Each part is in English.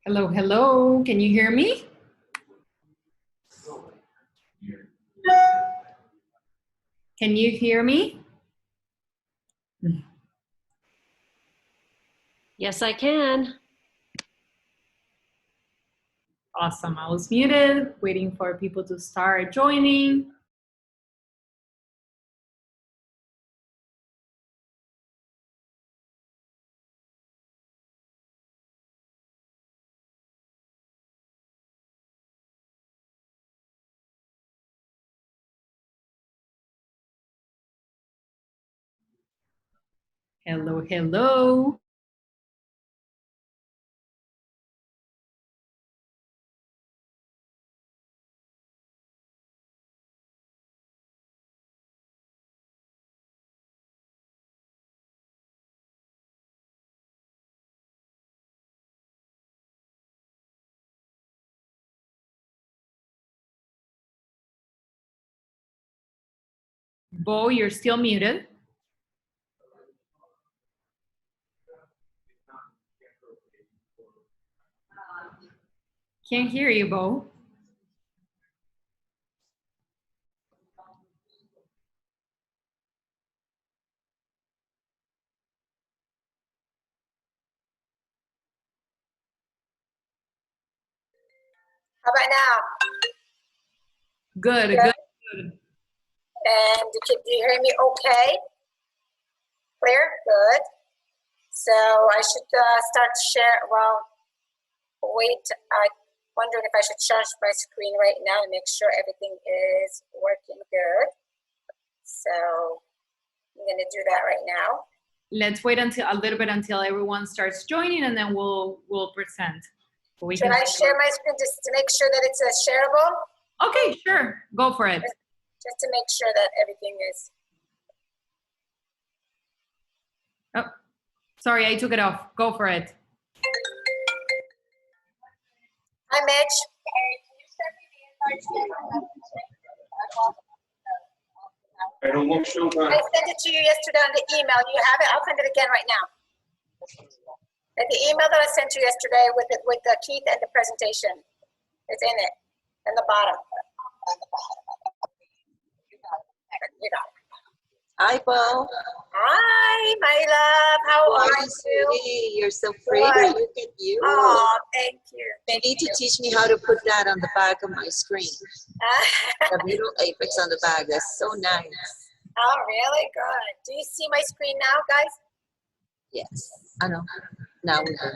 Hello, hello. Can you hear me? Can you hear me? Yes, I can. Awesome. I was muted, waiting for people to start joining. Hello, hello. Bo, you're still muted. Can't hear you, Bo. How about now? Good, Yeah. good. And do you hear me okay? Clear? Good. So I should start to share. Well, wait. I'm wondering if I should charge my screen right now and make sure everything is working good. So I'm going to do that right now. Let's wait until a little bit until everyone starts joining, and then we'll present. Should I share my screen just to make sure that it's shareable? Okay, sure. Go for it. Just to make sure that everything is. Oh, sorry, I took it off. Go for it. Hi, Mitch. I don't want to show I sent it to you yesterday on the email. You have it? I'll send it again right now. And the email that I sent you yesterday with the Keith and the presentation. It's in it, in the bottom. You got it. Hi, Bo. Hi, my love. How are you? Sweetie? You're so pretty. Good. Look at you. Oh, thank you. They need to teach me how to put that on the back of my screen. The little apex on the back. That's so nice. Oh, really? Good. Do you see my screen now, guys? Yes. I know. Now we do.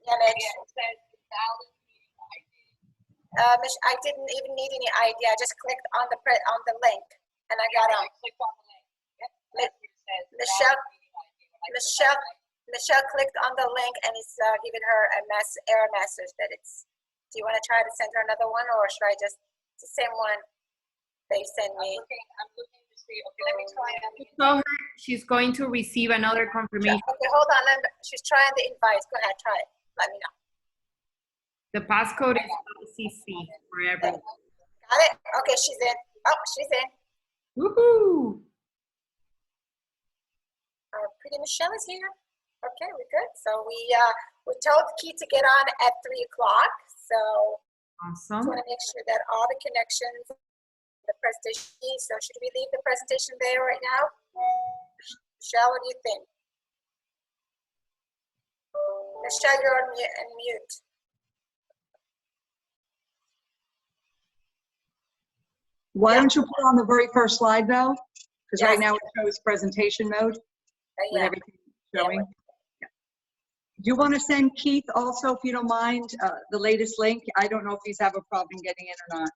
Yeah, Mitch. Mitch, I didn't even need any ID. I just clicked on the link, and I got on. Michelle clicked on the link, and it's giving her a error message that it's. Do you want to try to send her another one, or should I just it's the same one they send me? I'm looking to see. Okay, let me try. Show her she's going to receive another confirmation. Okay, hold on. She's trying the invite. Go ahead, try it. Let me know. The passcode is LCC for everyone. Got it? Okay, she's in. Oh, she's in. Woohoo! Our pretty Michelle is here. Okay, we're good. So we told Keith to get on at 3 o'clock. So Awesome. just want to make sure that all the connections, the presentation. So should we leave the presentation there right now? Michelle, what do you think? Michelle, you're on mute. Why don't you put on the very first slide though? Because Yes. right now it shows presentation mode with Yeah. everything showing. Do you want to send Keith also, if you don't mind, the latest link? I don't know if he's have a problem getting in or not.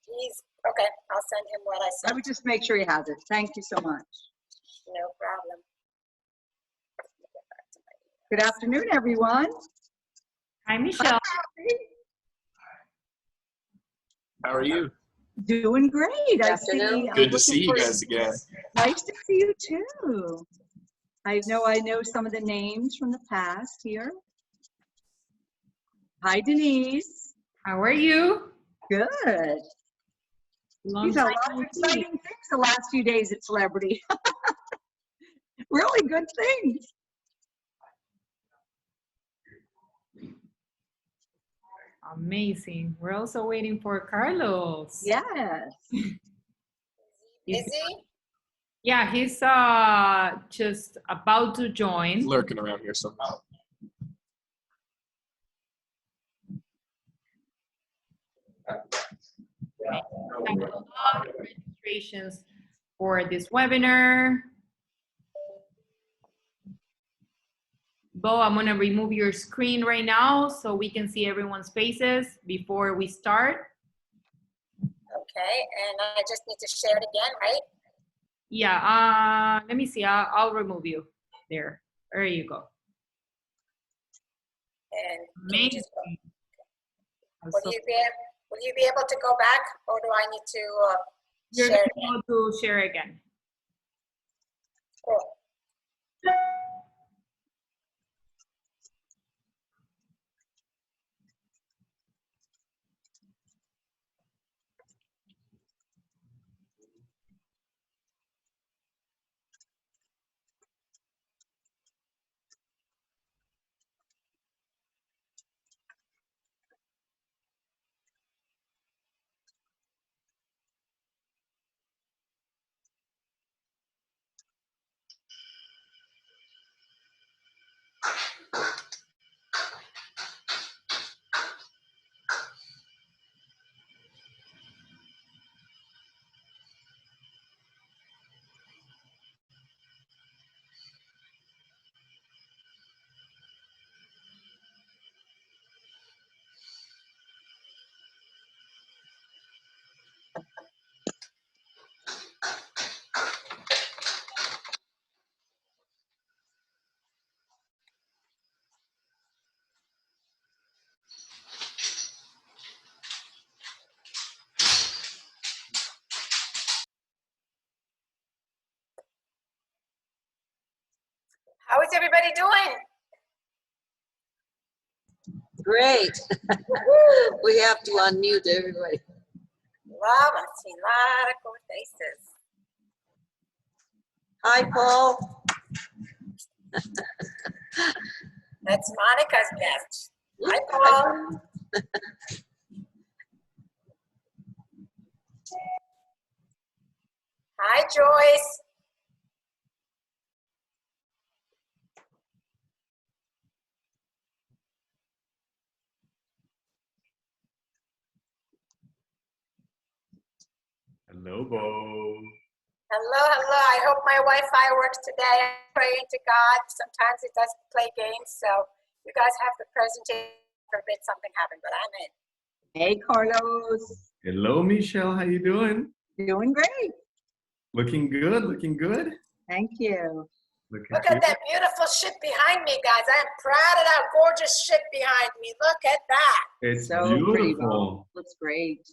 He's okay. I'll send him what I I sent. would just make sure he has it. Thank you so much. No problem. Good afternoon, everyone. Hi, Michelle. How are you? Doing great. I afternoon. see. Good to see you guys again. Nice to see you too. I know some of the names from the past here. Hi, Denise. How are you? Good. Long These are a time lot of no see. exciting things the last few days at Celebrity. Really good things. Amazing. We're also waiting for Carlos. Yes. He's- Is he? Yeah, he's just about to join. Lurking around here somehow. We have a lot of registrations for this webinar. Bo, I'm gonna remove your screen right now so we can see everyone's faces before we start. Okay, and I just need to share it again, right? Yeah, let me see, I'll remove you. There you go. And can you Amazing. just, will you be able to go back, or do I need to You're share gonna it? go to share again. Cool. How is everybody doing? Great. We have to unmute everybody. Wow, I'm seeing a lot of cool faces. Hi, Paul. That's Monica's guest. Hi, Paul. Hi, Joyce. Hello, Bo. Hello, hello. I hope my Wi-Fi works today. I'm praying to God. Sometimes it doesn't play games, so you guys have the presentation. Forbid something happened, but I'm in. Hey, Carlos. Hello, Michelle. How you doing? Doing great. Looking good. Looking good. Thank you. Looking Look at that beautiful ship behind me, guys. I am proud of that gorgeous ship behind me. Look at that. It's So pretty, beautiful. Bo. Looks great.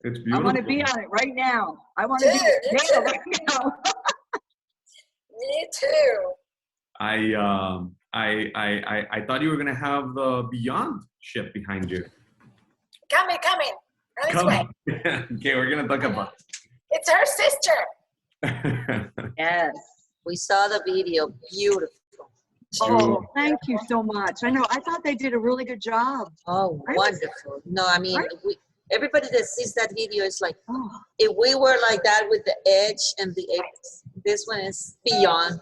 It's I beautiful. want to be on it right now. I want to be Dude, there right now. Me too. I thought you were gonna have the Beyond ship behind you. Coming. On its Come way. on. Okay, we're gonna talk about It's her sister. it. Yes. We saw the video. Beautiful. Oh, thank you so much. I know. I thought they did a really good job. Oh, Right. wonderful. No, I mean, Right. everybody that sees that video is like, Oh, if we were like that with the edge and the apex, this one is beyond.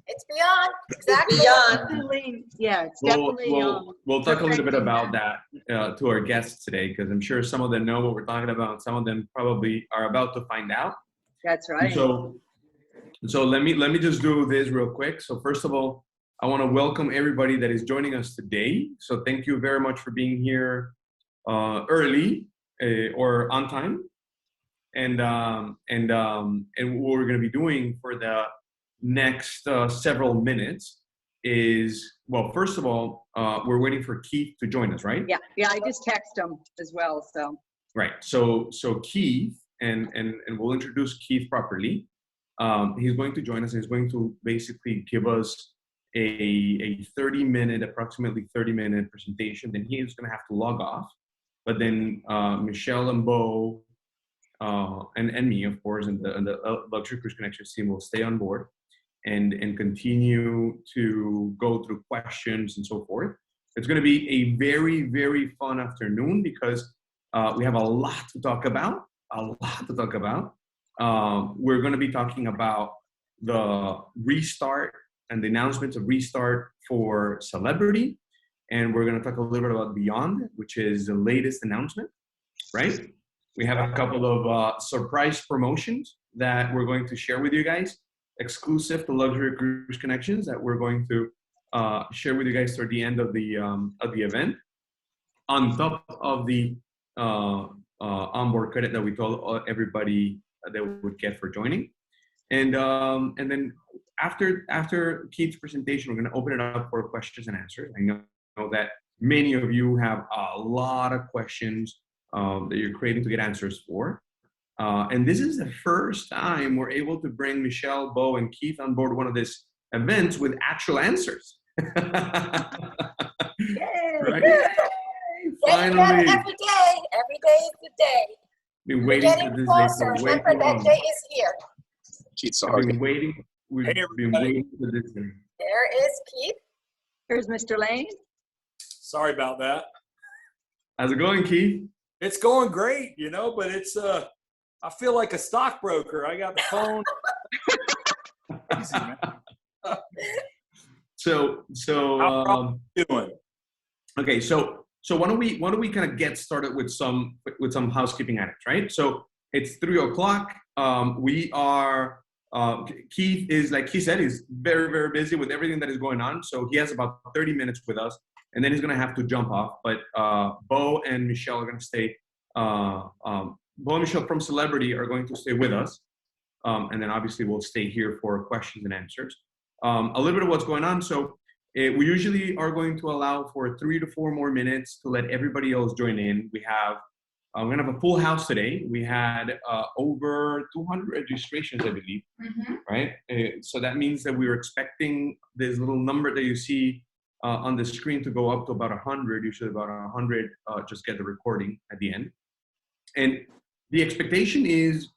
It's beyond. It's Exactly. beyond. definitely. Yeah, it's definitely. We'll talk a little bit perfecting about that to our guests today, because I'm sure some of them know what we're talking about, and some of them probably are about to find out. That's right. So let me just do this real quick. So first of all, I want to welcome everybody that is joining us today. So thank you very much for being here early or on time. And what we're going to be doing for the next several minutes is, well, first of all, we're waiting for Keith to join us, right? Yeah, I just text them as well, so. Right. So Keith, and we'll introduce Keith properly. He's going to join us. He's going to basically give us a 30-minute, approximately 30-minute presentation. Then he's going to have to log off. But then Michelle and Bo and me, of course, and the Luxury Cruise Connections team will stay on board and continue to go through questions and so forth. It's going to be a very, very fun afternoon because we have a lot to talk about. We're going to be talking about the restart and the announcements of restart for Celebrity. And we're going to talk a little bit about Beyond, which is the latest announcement, right? We have a couple of surprise promotions that we're going to share with you guys, exclusive to Luxury Cruise Connections, that we're going to share with you guys toward the end of the event, on top of the onboard credit that we told everybody they would get for joining. And then after Keith's presentation, we're going to open it up for questions and answers. I know that many of you have a lot of questions that you're craving to get answers for. And this is the first time we're able to bring Michelle, Bo, and Keith on board one of these events with actual answers. Right? Finally. Every day is the day. Been We're waiting getting for this closer. day for way Remember, too that long. day is here. Keith's We've sorry. been waiting. We've Hey, been everybody. waiting for this day. There is Keith. Here's Mr. Lane. Sorry about that. How's it going, Keith? It's going great, you know, but it's I feel like a stockbroker. I got the phone. Easy, man. So Doing. okay, so why don't we kind of get started with some housekeeping items, right? So it's 3:00. We are Keith is, like he said, he's very, very busy with everything that is going on. So he has about 30 minutes with us, and then he's gonna have to jump off. But Bo and Michelle are gonna stay. Bo and Michelle from Celebrity are going to stay with us, and then obviously we'll stay here for questions and answers. A little bit of what's going on. So we usually are going to allow for 3 to 4 more minutes to let everybody else join in. We're gonna have a full house today. We had over 200 registrations, I believe, right? So that means that we were expecting this little number that you see on the screen to go up to about 100. Usually about 100 just get the recording at the end. And the expectation is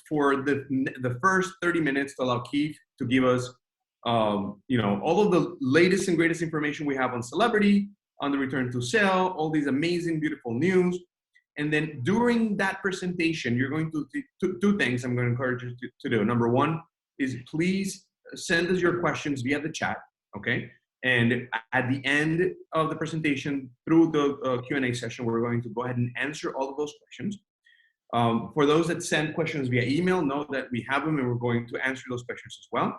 for the first 30 minutes to allow Keith to give us all of the latest and greatest information we have on Celebrity, on the return to sail, all these amazing, beautiful news. And then during that presentation, you're going to do 2 things I'm going to encourage you to do. Number 1 is please send us your questions via the chat, okay? And at the end of the presentation, through the Q&A session, we're going to go ahead and answer all of those questions. For those that send questions via email, know that we have them and we're going to answer those questions as well.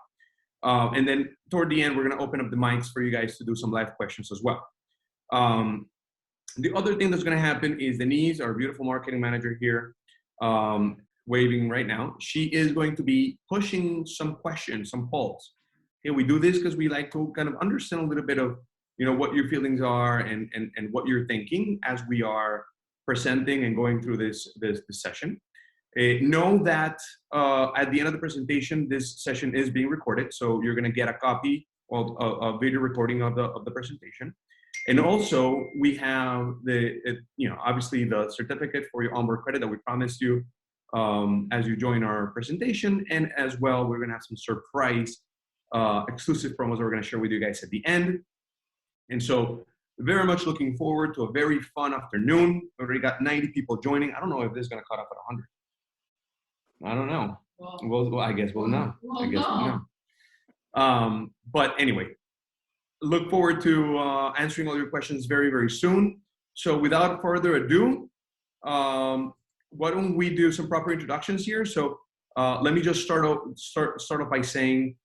And then toward the end, we're going to open up the mics for you guys to do some live questions as well. The other thing that's going to happen is Denise, our beautiful marketing manager here, waving right now. She is going to be pushing some questions, some polls. Okay, we do this because we like to kind of understand a little bit of, what your feelings are and what you're thinking as we are presenting and going through this session. Know that at the end of the presentation, this session is being recorded, so you're going to get a copy of a video recording of the presentation. And also, we have obviously the certificate for your onboard credit that we promised you as you join our presentation. And as well, we're going to have some surprise exclusive promos that we're going to share with you guys at the end. And so, very much looking forward to a very fun afternoon. We already got 90 people joining. I don't know if this is going to cut off at 100. I don't know. Well, I guess we'll know. We'll know. But anyway, look forward to answering all your questions very, very soon. So without further ado, why don't we do some proper introductions here? So let me just start off by saying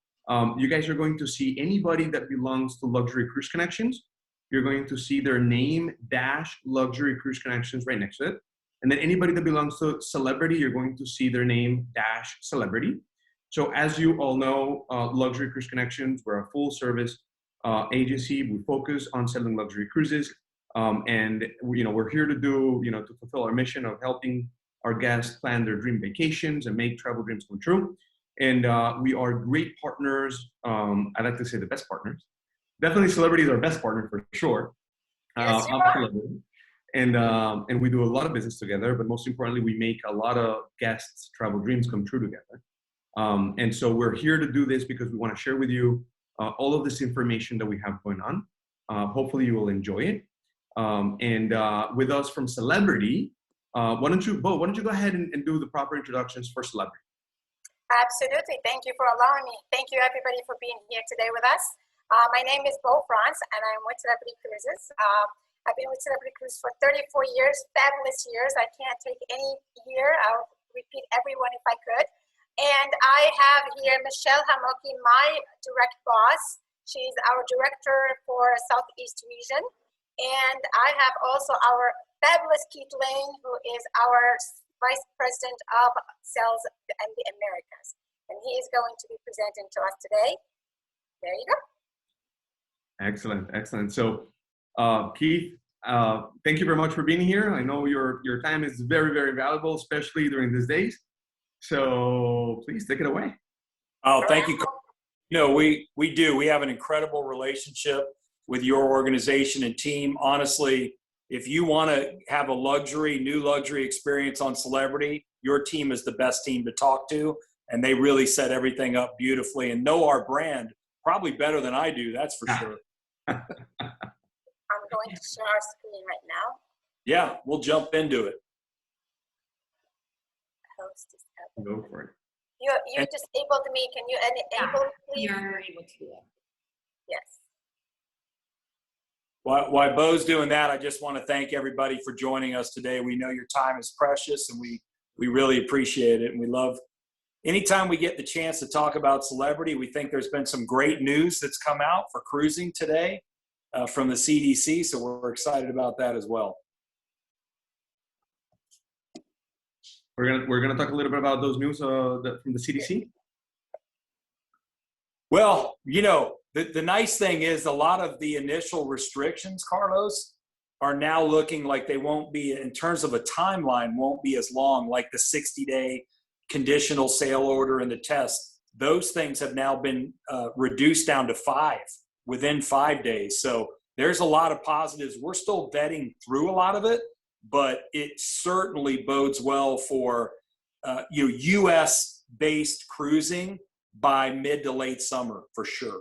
you guys are going to see anybody that belongs to Luxury Cruise Connections. You're going to see their name dash Luxury Cruise Connections right next to it. And then anybody that belongs to Celebrity, you're going to see their name dash Celebrity. So as you all know, Luxury Cruise Connections, we're a full service agency. We focus on selling luxury cruises. And we're here to do, to fulfill our mission of helping our guests plan their dream vacations and make travel dreams come true. And we are great partners. I like to say the best partners. Definitely Celebrity is our best partner for sure. Yes, you are. And we do a lot of business together, but most importantly, we make a lot of guests' travel dreams come true together. And so we're here to do this because we want to share with you all of this information that we have going on. Hopefully you will enjoy it. And with us from Celebrity, why don't you go ahead and do the proper introductions for Celebrity? Absolutely. Thank you for allowing me. Thank you, everybody, for being here today with us. My name is Bo Franz, and I'm with Celebrity Cruises. I've been with Celebrity Cruises for 34 years, fabulous years. I can't take any year. I'll repeat everyone if I could. And I have here Michelle Hamoki, my direct boss. She's our director for Southeast region. And I have also our fabulous Keith Lane, who is our Vice President of Sales in the Americas. And he is going to be presenting to us today. There you go. Excellent, excellent. So, Keith, thank you very much for being here. I know your time is very, very valuable, especially during these days. So please take it away. Oh, thank you. You know, we do. We have an incredible relationship with your organization and team. Honestly, if you want to have a new luxury experience on Celebrity, your team is the best team to talk to. And they really set everything up beautifully and know our brand probably better than I do. That's for sure. I'm going to share our screen right now. Yeah, we'll jump into it. Host is up. Go for it. You disabled me. Can you enable, please? You're able to do that. Yes. While Bo's doing that, I just want to thank everybody for joining us today. We know your time is precious, and we really appreciate it. And we love anytime we get the chance to talk about Celebrity. We think there's been some great news that's come out for cruising today from the CDC, so we're excited about that as well. We're gonna talk a little bit about those news from the CDC. Well, you know, the nice thing is a lot of the initial restrictions, Carlos, are now looking like they won't be, in terms of a timeline, won't be as long, like the 60-day conditional sale order and the test. Those things have now been reduced down to 5, within 5 days. So there's a lot of positives. We're still vetting through a lot of it, but it certainly bodes well for U.S.-based cruising by mid to late summer for sure,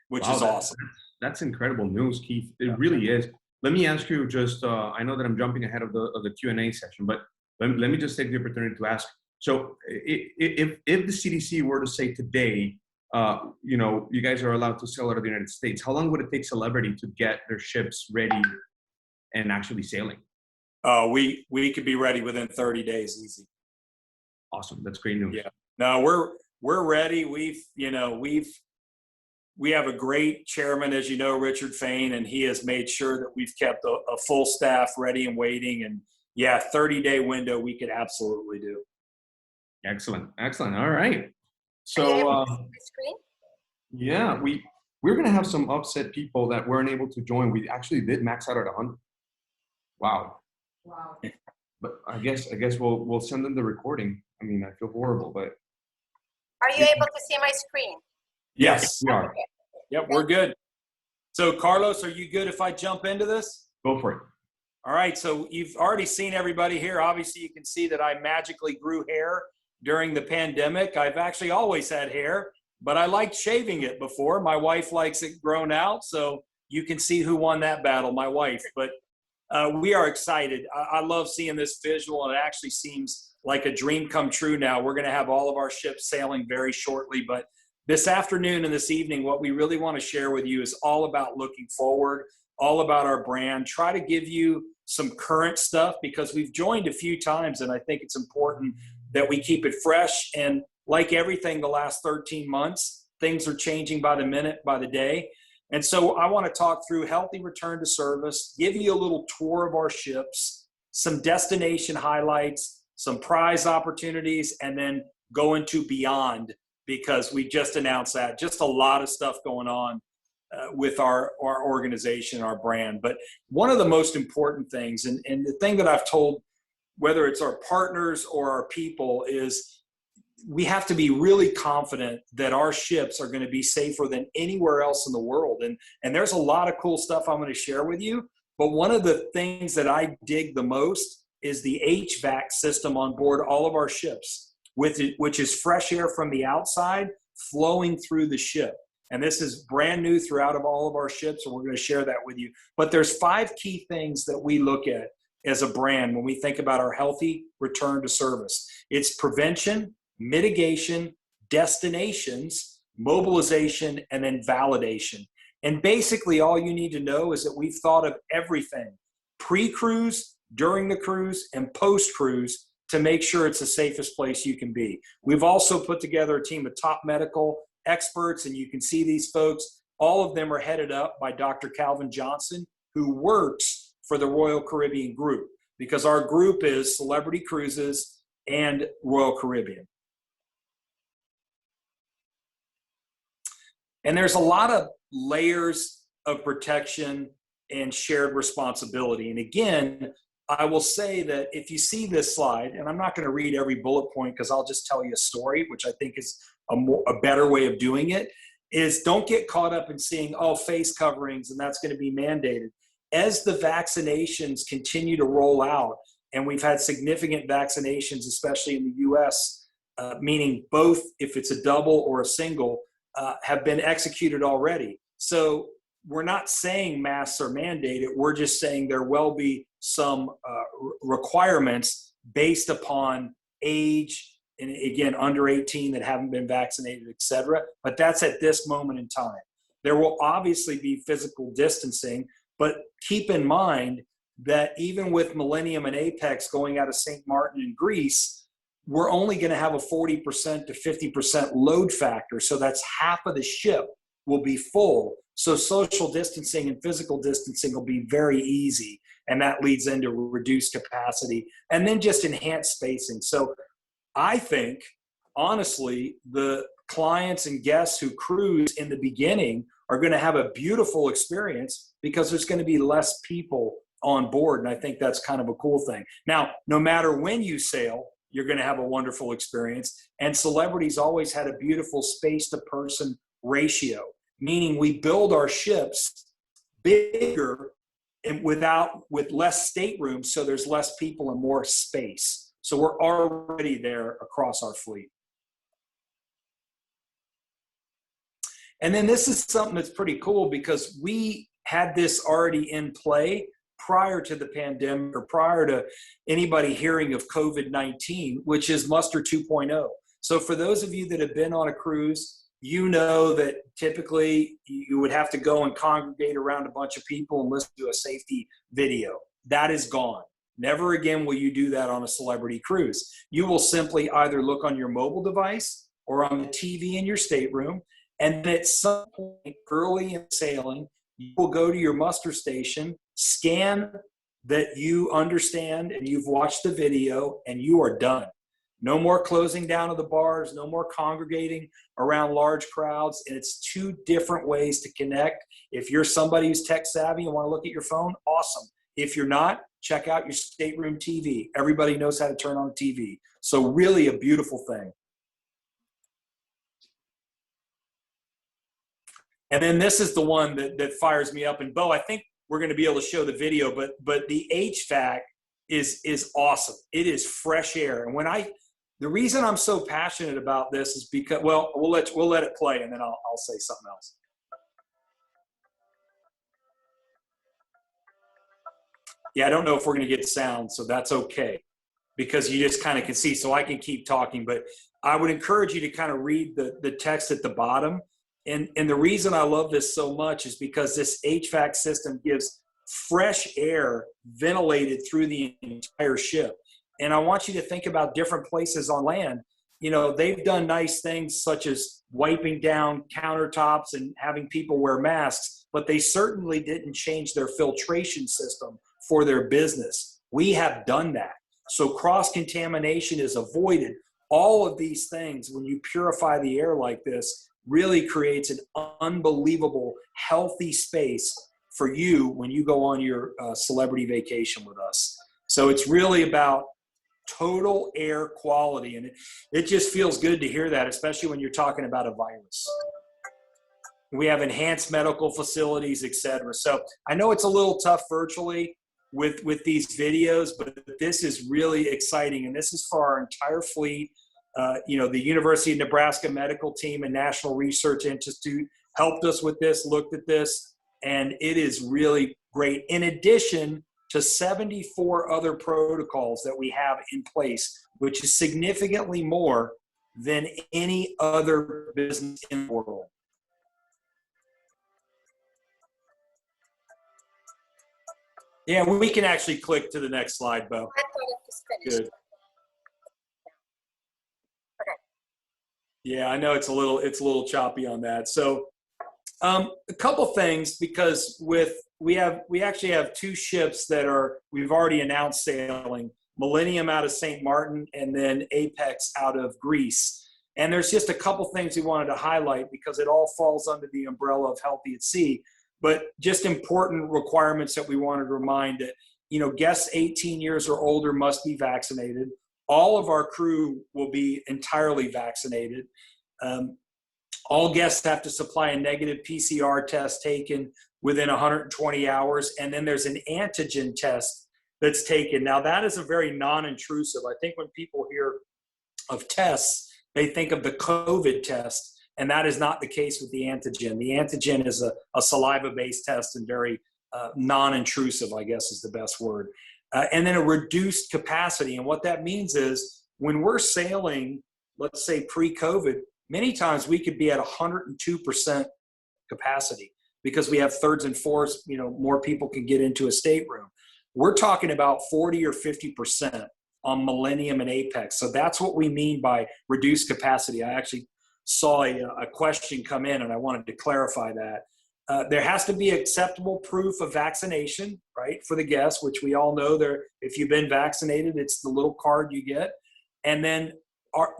which is awesome. That's incredible news, Keith. It really is. Let me ask you just, I know that I'm jumping ahead of the Q&A session, but let me just take the opportunity to ask. So if the CDC were to say today, you guys are allowed to sail out of the United States, how long would it take Celebrity to get their ships ready and actually sailing? We could be ready within 30 days, easy. Awesome. That's great news. Yeah. No, we're ready. We have a great chairman, as you know, Richard Fain, and he has made sure that we've kept a full staff ready and waiting. And yeah, 30-day window we could absolutely do. Excellent. Excellent. All right. So, Screen? yeah, we're going to have some upset people that weren't able to join. We actually did max out at 100. Wow. But I guess we'll send them the recording. I mean, I feel horrible, but. Are you able to see my screen? Yes, we are. Okay. Yep, we're good. So, Carlos, are you good if I jump into this? Go for it. All right, so you've already seen everybody here. Obviously, you can see that I magically grew hair during the pandemic. I've actually always had hair, but I liked shaving it before. My wife likes it grown out, so you can see who won that battle, my wife. But we are excited. I love seeing this visual, and it actually seems like a dream come true now. We're going to have all of our ships sailing very shortly, but this afternoon and this evening, what we really want to share with you is all about looking forward, all about our brand, try to give you some current stuff because we've joined a few times, and I think it's important that we keep it fresh. And like everything the last 13 months, things are changing by the minute, by the day. And so I want to talk through healthy return to service, give you a little tour of our ships, some destination highlights, some prize opportunities, and then go into beyond, because we just announced that. Just a lot of stuff going on with our organization, our brand. But one of the most important things, and the thing that I've told, whether it's our partners or our people, is we have to be really confident that our ships are going to be safer than anywhere else in the world. And there's a lot of cool stuff I'm going to share with you. But one of the things that I dig the most is the HVAC system on board all of our ships, which is fresh air from the outside flowing through the ship. And this is brand new throughout of all of our ships, and we're going to share that with you. But there's 5 key things that we look at as a brand when we think about our healthy return to service. It's prevention, mitigation, destinations, mobilization, and then validation. And basically all you need to know is that we've thought of everything pre-cruise, during the cruise, and post-cruise to make sure it's the safest place you can be. We've also put together a team of top medical experts, and you can see these folks. All of them are headed up by Dr. Calvin Johnson, who works for the Royal Caribbean Group, because our group is Celebrity Cruises and Royal Caribbean. And there's a lot of layers of protection and shared responsibility. And again, I will say that if you see this slide, and I'm not going to read every bullet point because I'll just tell you a story, which I think is a better way of doing it, is don't get caught up in seeing, oh, face coverings, and that's going to be mandated. As the vaccinations continue to roll out, and we've had significant vaccinations, especially in the US, meaning both if it's a double or a single, have been executed already. So we're not saying masks are mandated. We're just saying there will be some requirements based upon age, and again, under 18 that haven't been vaccinated, et cetera. But that's at this moment in time. There will obviously be physical distancing, but keep in mind that even with Millennium and Apex going out of St. Martin in Greece, we're only going to have a 40% to 50% load factor. So that's half of the ship will be full. So social distancing and physical distancing will be very easy. And that leads into reduced capacity and then just enhanced spacing. So I think, honestly, the clients and guests who cruise in the beginning are going to have a beautiful experience because there's going to be less people on board. And I think that's kind of a cool thing. Now, no matter when you sail, you're going to have a wonderful experience. And Celebrity's always had a beautiful space to person ratio, meaning we build our ships bigger and with less staterooms, so there's less people and more space. So we're already there across our fleet. And then this is something that's pretty cool because we had this already in play prior to the pandemic or prior to anybody hearing of COVID-19, which is Muster 2.0. So for those of you that have been on a cruise, you know that typically you would have to go and congregate around a bunch of people and listen to a safety video. That is gone. Never again will you do that on a Celebrity cruise. You will simply either look on your mobile device or on the TV in your stateroom, and at some point early in sailing, you will go to your muster station, scan that you understand and you've watched the video, and you are done. No more closing down of the bars, no more congregating around large crowds. And it's 2 different ways to connect. If you're somebody who's tech savvy and want to look at your phone, awesome. If you're not, check out your stateroom TV. Everybody knows how to turn on TV. So really a beautiful thing. And then this is the one that fires me up. And Bo, I think we're going to be able to show the video, but the HVAC is awesome. It is fresh air. And the reason I'm so passionate about this is because, well, we'll let it play and then I'll say something else. Yeah, I don't know if we're going to get sound, so that's okay because you just kind of can see, so I can keep talking, but I would encourage you to kind of read the text at the bottom. And the reason I love this so much is because this HVAC system gives fresh air ventilated through the entire ship. And I want you to think about different places on land. You know, they've done nice things such as wiping down countertops and having people wear masks, but they certainly didn't change their filtration system for their business. We have done that. So cross-contamination is avoided. All of these things, when you purify the air like this, really creates an unbelievable, healthy space for you when you go on your Celebrity vacation with us. So it's really about total air quality. And it just feels good to hear that, especially when you're talking about a virus. We have enhanced medical facilities, et cetera. So I know it's a little tough virtually with these videos, but this is really exciting. And this is for our entire fleet. You know, the University of Nebraska Medical Team and National Research Institute helped us with this, looked at this, and it is really great. In addition to 74 other protocols that we have in place, which is significantly more than any other business in the world. Yeah, we can actually click to the next slide, Bo. I thought it was finished. Good. Yeah, I know it's a little choppy on that. So a couple things, because we actually have two ships that we've already announced sailing, Millennium out of St. Martin and then Apex out of Greece. And there's just a couple things we wanted to highlight because it all falls under the umbrella of Healthy at Sea, but just important requirements that we wanted to remind that, guests 18 years or older must be vaccinated. All of our crew will be entirely vaccinated. All guests have to supply a negative PCR test taken within 120 hours. And then there's an antigen test that's taken. Now, that is a very non-intrusive. I think when people hear of tests, they think of the COVID test, and that is not the case with the antigen. The antigen is a saliva-based test and very non-intrusive, I guess is the best word. And then a reduced capacity. And what that means is when we're sailing, let's say pre-COVID, many times we could be at 102% capacity because we have thirds and fourths, more people can get into a stateroom. We're talking about 40 or 50% on Millennium and Apex. So that's what we mean by reduced capacity. I actually saw a question come in and I wanted to clarify that. There has to be acceptable proof of vaccination, right, for the guests, which we all know if you've been vaccinated, it's the little card you get. And then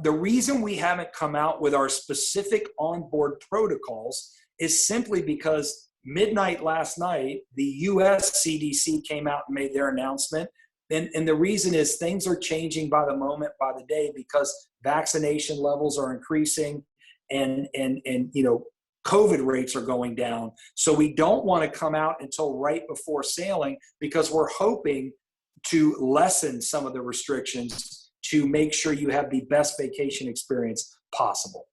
the reason we haven't come out with our specific onboard protocols is simply because midnight last night, the US CDC came out and made their announcement. And the reason is things are changing by the moment, by the day, because vaccination levels are increasing and COVID rates are going down. So we don't want to come out until right before sailing because we're hoping to lessen some of the restrictions to make sure you have the best vacation experience possible.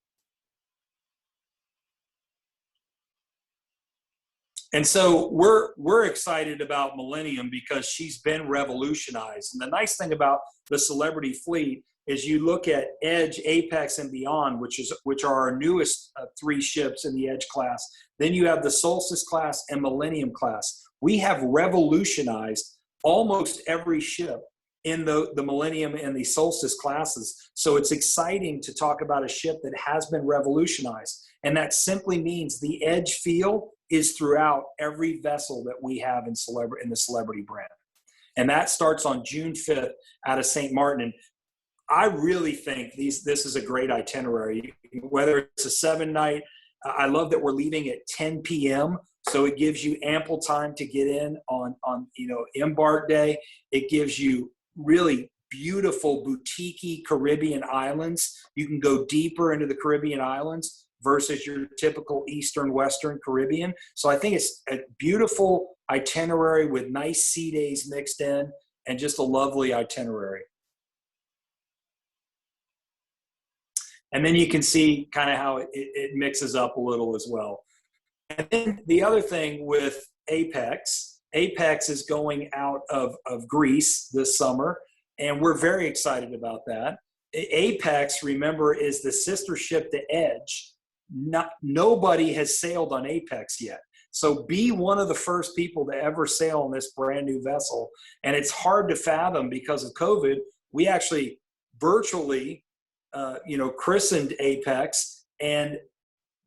And so we're excited about Millennium because she's been revolutionized. And the nice thing about the Celebrity Fleet is you look at Edge, Apex, and Beyond, which are our newest 3 ships in the Edge class. Then you have the Solstice class and Millennium class. We have revolutionized almost every ship in the Millennium and the Solstice classes. So it's exciting to talk about a ship that has been revolutionized. And that simply means the Edge feel is throughout every vessel that we have in the Celebrity brand. And that starts on June 5th out of St. Martin. And I really think this is a great itinerary, whether it's a 7-night. I love that we're leaving at 10 p.m. So it gives you ample time to get in on embark day. It gives you really beautiful boutique Caribbean islands. You can go deeper into the Caribbean islands versus your typical Eastern, Western Caribbean. So I think it's a beautiful itinerary with nice sea days mixed in and just a lovely itinerary. And then you can see kind of how it mixes up a little as well. And then the other thing with Apex is going out of Greece this summer, and we're very excited about that. Apex, remember, is the sister ship to Edge. Nobody has sailed on Apex yet. So be one of the first people to ever sail on this brand new vessel. And it's hard to fathom because of COVID. We actually virtually christened Apex, and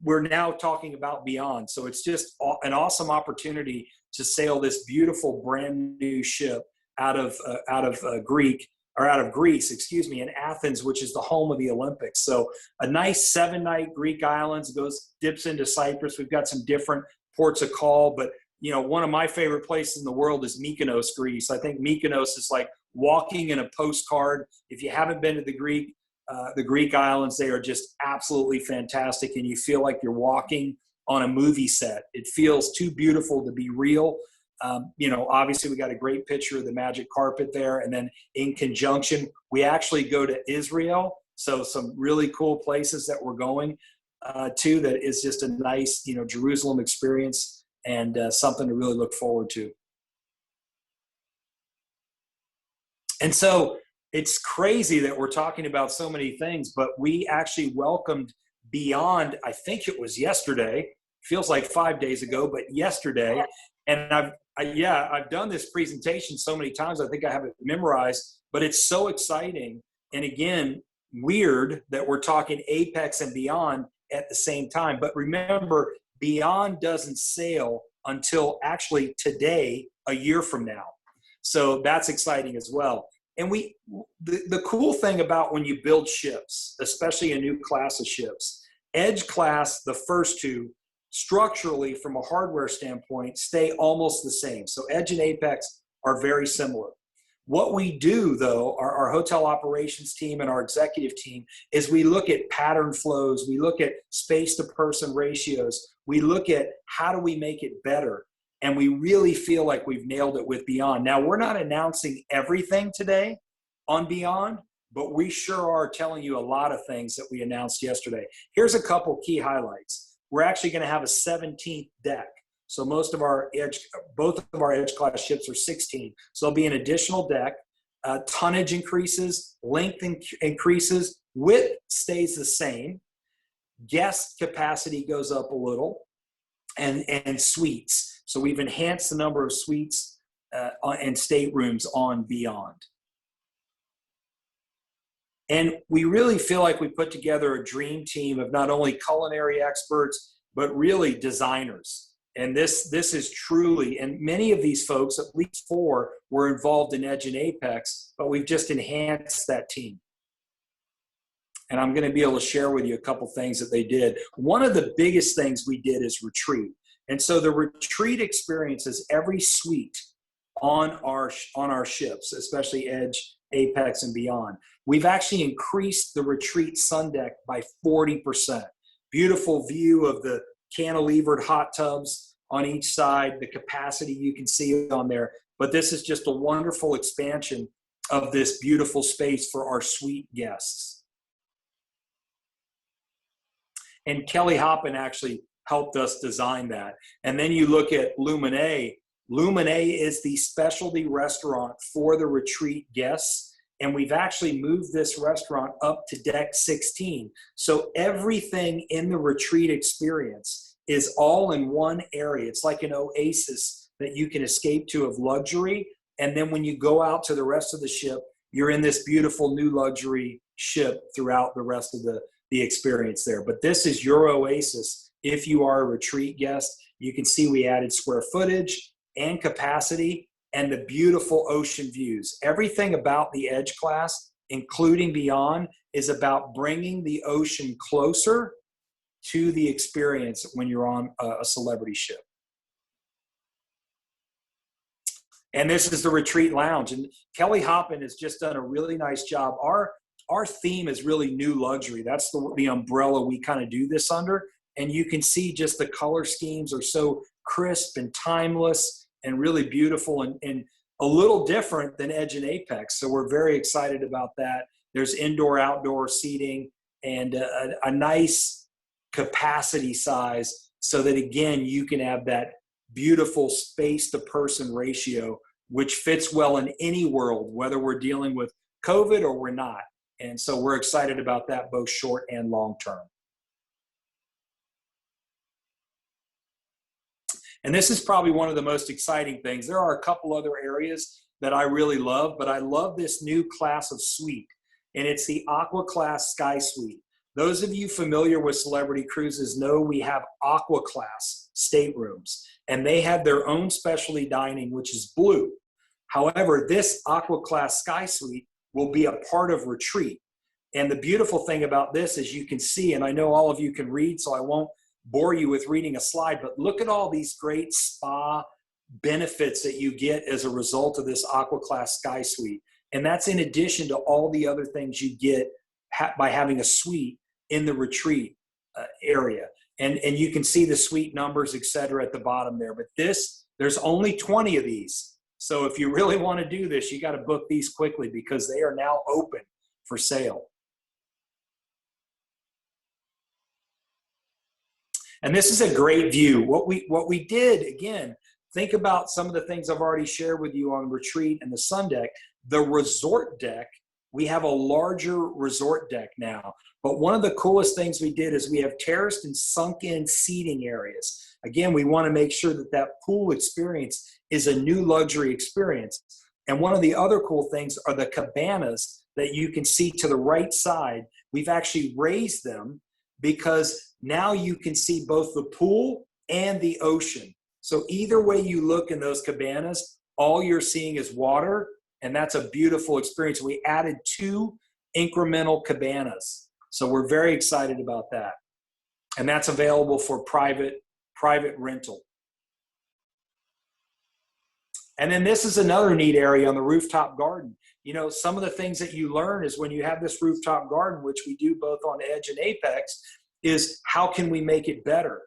we're now talking about Beyond. So it's just an awesome opportunity to sail this beautiful brand new ship out of Greece, in Athens, which is the home of the Olympics. So a nice 7-night Greek islands, dips into Cyprus. We've got some different ports of call, but one of my favorite places in the world is Mykonos, Greece. I think Mykonos is like walking in a postcard. If you haven't been to the Greek islands, they are just absolutely fantastic, and you feel like you're walking on a movie set. It feels too beautiful to be real. Obviously we got a great picture of the magic carpet there, and then in conjunction, we actually go to Israel. So some really cool places that we're going. too, that is just a nice, Jerusalem experience and something to really look forward to. And so it's crazy that we're talking about so many things, but we actually welcomed Beyond, I think it was yesterday, feels like 5 days ago, but yesterday. And I've done this presentation so many times, I think I have it memorized, but it's so exciting. And again, weird that we're talking Apex and Beyond at the same time. But remember, Beyond doesn't sail until actually today, a year from now. So that's exciting as well. And the cool thing about when you build ships, especially a new class of ships, Edge class, the first two, structurally from a hardware standpoint, stay almost the same. So Edge and Apex are very similar. What we do, though, our hotel operations team and our executive team, is we look at pattern flows, we look at space-to-person ratios, we look at how do we make it better, and we really feel like we've nailed it with Beyond. Now, we're not announcing everything today on Beyond, but we sure are telling you a lot of things that we announced yesterday. Here's a couple key highlights. We're actually going to have a 17th deck. So both of our Edge class ships are 16. So there'll be an additional deck. Tonnage increases, length increases, width stays the same. Guest capacity goes up a little, and suites. So we've enhanced the number of suites and staterooms on Beyond. And we really feel like we put together a dream team of not only culinary experts, but really designers. And this is truly, and many of these folks, at least 4, were involved in Edge and Apex, but we've just enhanced that team. And I'm going to be able to share with you a couple things that they did. One of the biggest things we did is retreat. And so the retreat experience is every suite on our ships, especially Edge, Apex, and Beyond. We've actually increased the retreat sun deck by 40%. Beautiful view of the cantilevered hot tubs on each side, the capacity you can see on there. But this is just a wonderful expansion of this beautiful space for our suite guests. And Kelly Hoppen actually helped us design that. And then you look at Luminae. Luminae is the specialty restaurant for the retreat guests. And we've actually moved this restaurant up to deck 16. So everything in the retreat experience is all in one area. It's like an oasis that you can escape to of luxury. And then when you go out to the rest of the ship, you're in this beautiful new luxury ship throughout the rest of the experience there. But this is your oasis if you are a retreat guest. You can see we added square footage and capacity and the beautiful ocean views. Everything about the Edge class, including Beyond, is about bringing the ocean closer to the experience when you're on a celebrity ship. And this is the retreat lounge. And Kelly Hoppen has just done a really nice job. Our theme is really new luxury. That's the umbrella we kind of do this under. And you can see just the color schemes are so crisp and timeless and really beautiful and a little different than Edge and Apex. So we're very excited about that. There's indoor, outdoor seating and a nice capacity size so that, again, you can have that beautiful space-to-person ratio, which fits well in any world, whether we're dealing with COVID or we're not. And so we're excited about that, both short and long term. And this is probably one of the most exciting things. There are a couple other areas that I really love, but I love this new class of suite, and it's the Aqua Class Sky Suite. Those of you familiar with Celebrity Cruises know we have Aqua Class staterooms, and they have their own specialty dining, which is blue. However, this Aqua Class Sky Suite will be a part of Retreat. And the beautiful thing about this is you can see, and I know all of you can read, so I won't bore you with reading a slide, but look at all these great spa benefits that you get as a result of this Aqua Class Sky Suite. And that's in addition to all the other things you get by having a suite in the retreat area. And you can see the suite numbers, et cetera, at the bottom there. But there's only 20 of these. So if you really want to do this, you got to book these quickly because they are now open for sale. And this is a great view. What we did, again, think about some of the things I've already shared with you on retreat and the sun deck. The resort deck, we have a larger resort deck now. But one of the coolest things we did is we have terraced and sunk-in seating areas. Again, we want to make sure that that pool experience is a new luxury experience. And one of the other cool things are the cabanas that you can see to the right side. We've actually raised them because now you can see both the pool and the ocean. So either way you look in those cabanas, all you're seeing is water, and that's a beautiful experience. We added 2 incremental cabanas. So we're very excited about that. And that's available for private rental. And then this is another neat area on the rooftop garden. You know, some of the things that you learn is when you have this rooftop garden, which we do both on Edge and Apex, is how can we make it better?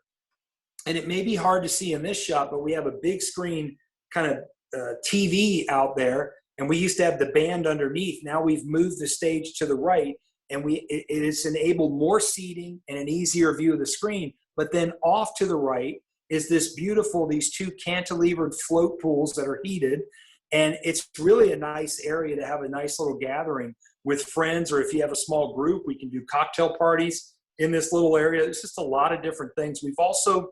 And it may be hard to see in this shot, but we have a big screen kind of TV out there, and we used to have the band underneath. Now we've moved the stage to the right, and it has enabled more seating and an easier view of the screen. But then off to the right is these 2 cantilevered float pools that are heated. And it's really a nice area to have a nice little gathering with friends, or if you have a small group, we can do cocktail parties in this little area. There's just a lot of different things. We've also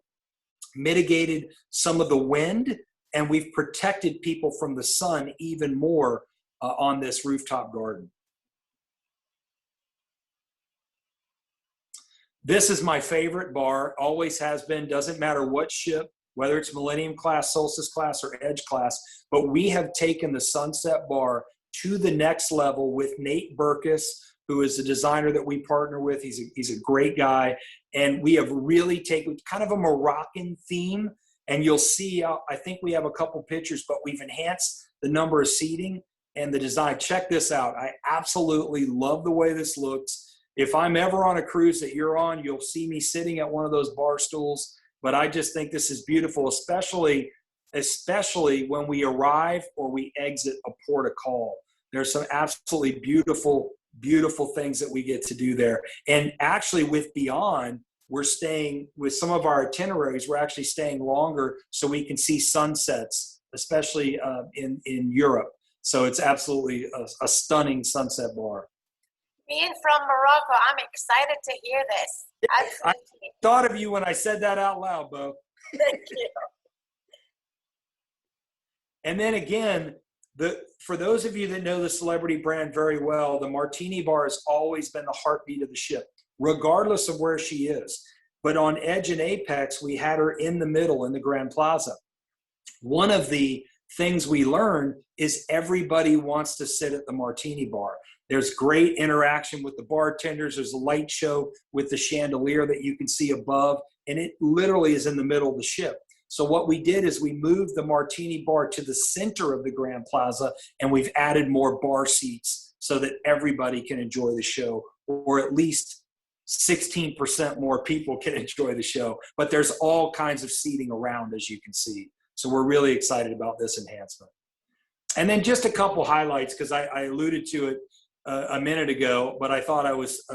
mitigated some of the wind, and we've protected people from the sun even more on this rooftop garden. This is my favorite bar, always has been, doesn't matter what ship, whether it's Millennium class, Solstice class, or Edge class, but we have taken the Sunset Bar to the next level with Nate Berkus, who is the designer that we partner with. He's a great guy. And we have really taken kind of a Moroccan theme, and you'll see, I think we have a couple pictures, but we've enhanced the number of seating and the design. Check this out. I absolutely love the way this looks. If I'm ever on a cruise that you're on, you'll see me sitting at one of those bar stools. But I just think this is beautiful, especially when we arrive or we exit a port of call. There's some absolutely beautiful, beautiful things that we get to do there. And actually with Beyond, we're staying with some of our itineraries, we're actually staying longer so we can see sunsets, especially in Europe. So it's absolutely a stunning sunset bar. Being from Morocco, I'm excited to hear this. I thought of you when I said that out loud, Bo. Thank you. And then again, for those of you that know the Celebrity brand very well, the Martini Bar has always been the heartbeat of the ship, regardless of where she is. But on Edge and Apex, we had her in the middle in the Grand Plaza. One of the things we learned is everybody wants to sit at the Martini Bar. There's great interaction with the bartenders. There's a light show with the chandelier that you can see above, and it literally is in the middle of the ship. So what we did is we moved the Martini Bar to the center of the Grand Plaza, and we've added more bar seats so that everybody can enjoy the show, or at least 16% more people can enjoy the show. But there's all kinds of seating around, as you can see. So we're really excited about this enhancement. And then just a couple highlights, because I alluded to it a minute ago, but I thought I was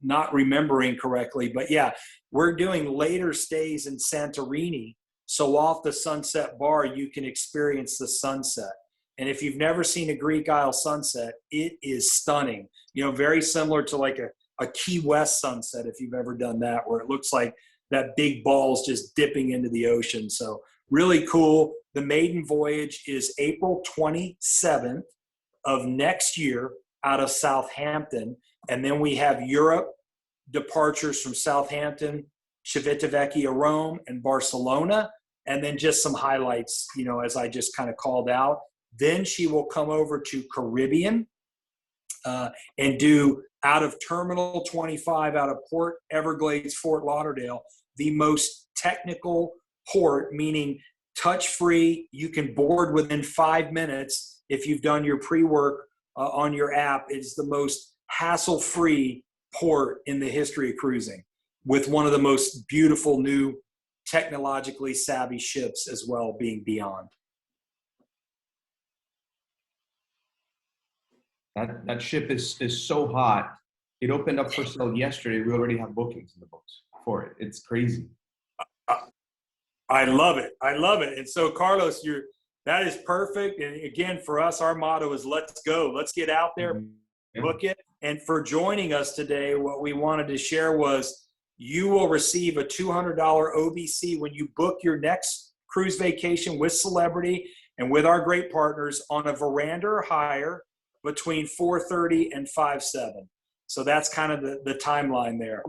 not remembering correctly. But yeah, we're doing later stays in Santorini. So off the Sunset Bar, you can experience the sunset. And if you've never seen a Greek Isle sunset, it is stunning. You know, very similar to like a Key West sunset, if you've ever done that, where it looks like that big ball's just dipping into the ocean. So really cool. The maiden voyage is April 27th of next year out of Southampton. And then we have Europe departures from Southampton, Civitavecchia, Rome, and Barcelona. And then just some highlights, you know, as I just kind of called out. Then she will come over to Caribbean and do out of Terminal 25, out of Port Everglades, Fort Lauderdale, the most technical port, meaning touch-free. You can board within 5 minutes if you've done your pre-work on your app. It's the most hassle-free port in the history of cruising, with one of the most beautiful new technologically savvy ships as well, being Beyond. That ship is so hot. It opened up for sale yesterday. We already have bookings in the books for it. It's crazy. I love it. I love it. And so, Carlos, that is perfect. And again, for us, our motto is let's go. Let's get out there, book it. And for joining us today, what we wanted to share was you will receive a $200 OBC when you book your next cruise vacation with Celebrity and with our great partners on a veranda or higher between 4:30 and 5/7. So that's kind of the timeline there.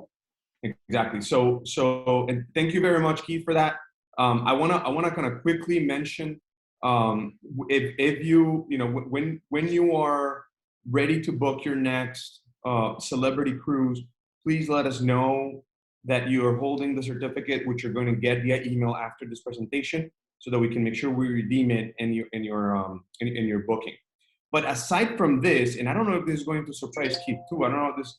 Exactly. So, and thank you very much, Keith, for that. I wanna kind of quickly mention, if you when you are ready to book your next Celebrity cruise, please let us know that you are holding the certificate, which you're going to get via email after this presentation, so that we can make sure we redeem it in your booking. But aside from this, and I don't know if this is going to surprise Keith too. I don't know if this.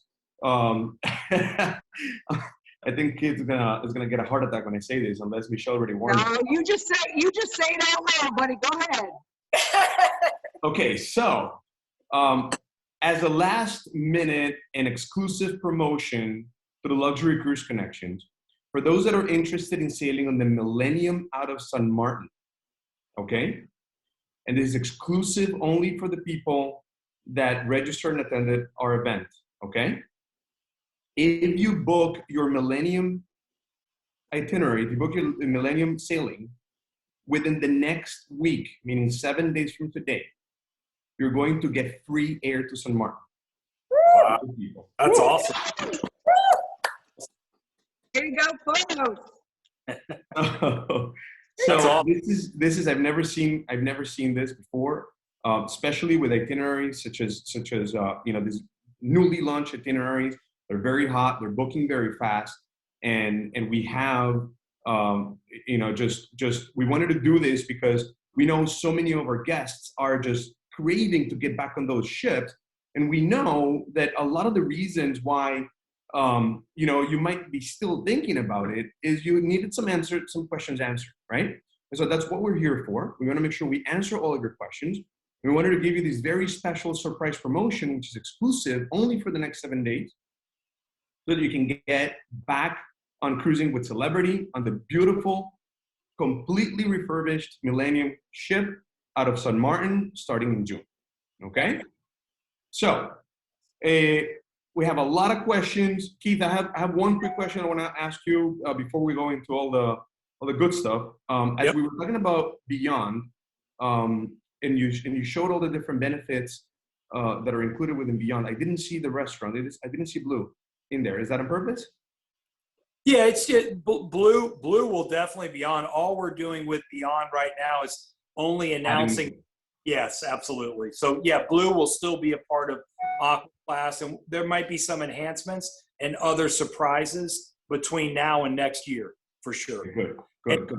I think Keith is gonna get a heart attack when I say this, unless Michelle already warned me. No, you just say it out loud, buddy. Go ahead. Okay, so as a last minute and exclusive promotion to the Luxury Cruise Connections, for those that are interested in sailing on the Millennium out of San Martin, okay? And this is exclusive only for the people that registered and attended our event, okay? If you book your Millennium itinerary, if you book your Millennium sailing within the next week, meaning 7 days from today, you're going to get free air to San Martin. Wow. That's awesome. Here you go, photos. So awesome. this is I've never seen this before, especially with itineraries such as these newly launched itineraries. They're very hot. They're booking very fast, and we have just we wanted to do this because we know so many of our guests are just craving to get back on those ships, and we know that a lot of the reasons why you might be still thinking about it is you needed some questions answered, right? And so that's what we're here for. We want to make sure we answer all of your questions. We wanted to give you this very special surprise promotion, which is exclusive only for the next 7 days, so that you can get back on cruising with Celebrity on the beautiful, completely refurbished Millennium ship out of San Martin starting in June, okay? So, we have a lot of questions. Keith, I have one quick question I want to ask you before we go into all the good stuff. As we were talking about Beyond, and you showed all the different benefits that are included within Beyond. I didn't see the restaurant. I didn't see Blue in there. Is that on purpose? Yeah, it's just Blue will definitely be on. All we're doing with Beyond right now is only announcing. Yes, absolutely. So yeah, Blue will still be a part of Aqua Class, and there might be some enhancements and other surprises between now and next year for sure. Good.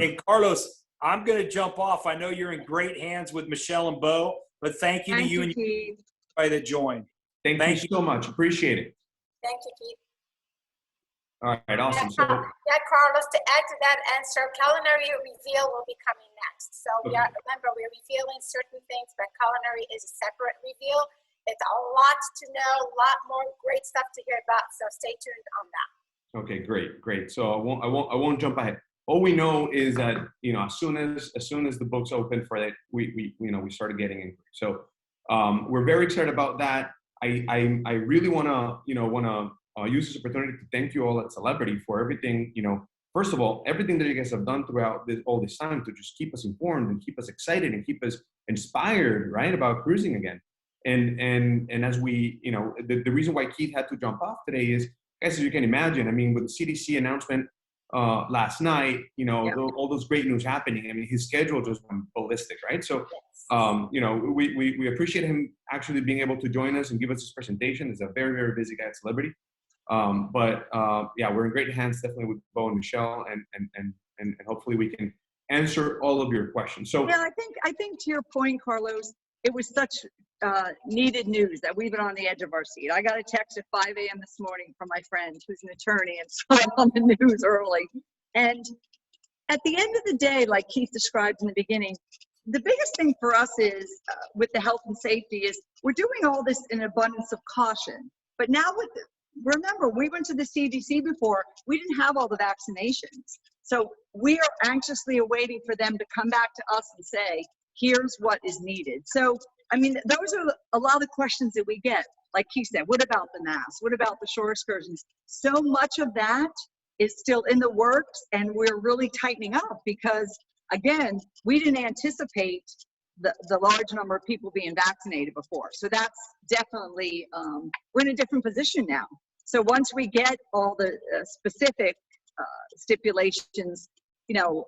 And Carlos, I'm going to jump off. I know you're in great hands with Michelle and Bo, but thank you to you and everybody that joined. Thank you so much. Appreciate it. Thank you, Keith. All right, awesome. Yeah, Carlos, to add to that answer, culinary reveal will be coming next. So remember, we're revealing certain things, but culinary is a separate reveal. It's a lot to know, a lot more great stuff to hear about. So stay tuned on that. Okay, great. So I won't jump ahead. All we know is that as soon as the books open for that, we started getting inquiries. So we're very excited about that. I really want to use this opportunity to thank you all at Celebrity for everything. First of all, everything that you guys have done throughout all this time to just keep us informed and keep us excited and keep us inspired, right, about cruising again. And as we, the reason why Keith had to jump off today is, as you can imagine, I mean, with the CDC announcement last night, all those great news happening. I mean, his schedule just went ballistic, right? So, we appreciate him actually being able to join us and give us this presentation. He's a very, very busy guy at Celebrity. But we're in great hands, definitely, with Bo and Michelle, and hopefully we can answer all of your questions. So yeah, I think to your point, Carlos, it was such needed news that we've been on the edge of our seat. I got a text at 5 a.m. this morning from my friend who's an attorney, and so I'm on the news early. And at the end of the day, like Keith described in the beginning, the biggest thing for us is with the health and safety is we're doing all this in abundance of caution. But now with remember, we went to the CDC before, we didn't have all the vaccinations. So we are anxiously awaiting for them to come back to us and say, here's what is needed. So, I mean, those are a lot of the questions that we get. Like he said, what about the masks? What about the shore excursions? So much of that is still in the works, and we're really tightening up because, again, we didn't anticipate the large number of people being vaccinated before. So that's definitely, we're in a different position now. So once we get all the specific stipulations, you know,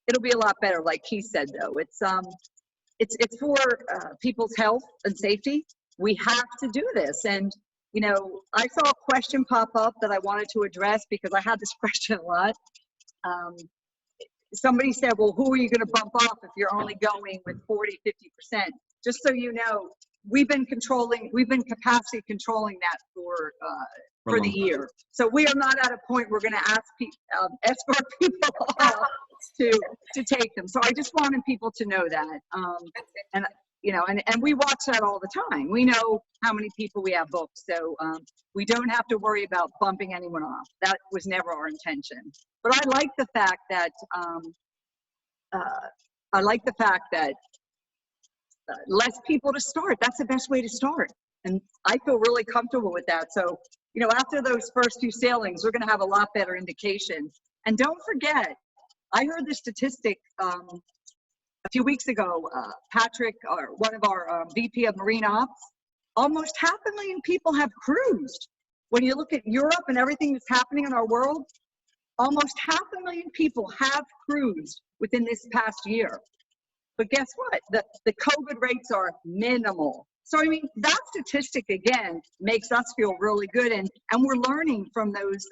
it'll be a lot better. Like he said, though, it's for people's health and safety. We have to do this. And, you know, I saw a question pop up that I wanted to address because I had this question a lot. Somebody said, well, who are you going to bump off if you're only going with 40, 50%? Just so you know, we've been capacity controlling that for the year. So we are not at a point we're going to escort people off to take them. So I just wanted people to know that. And you know, and we watch that all the time. We know how many people we have booked. So we don't have to worry about bumping anyone off. That was never our intention. But I like the fact that less people to start. That's the best way to start. And I feel really comfortable with that. So, you know, after those first few sailings, we're going to have a lot better indication. And don't forget, I heard the statistic a few weeks ago, Patrick, or one of our VP of Marine Ops, almost 500,000 people have cruised. When you look at Europe and everything that's happening in our world, almost 500,000 people have cruised within this past year. But guess what? The COVID rates are minimal. So, I mean, that statistic, again, makes us feel really good. And we're learning from those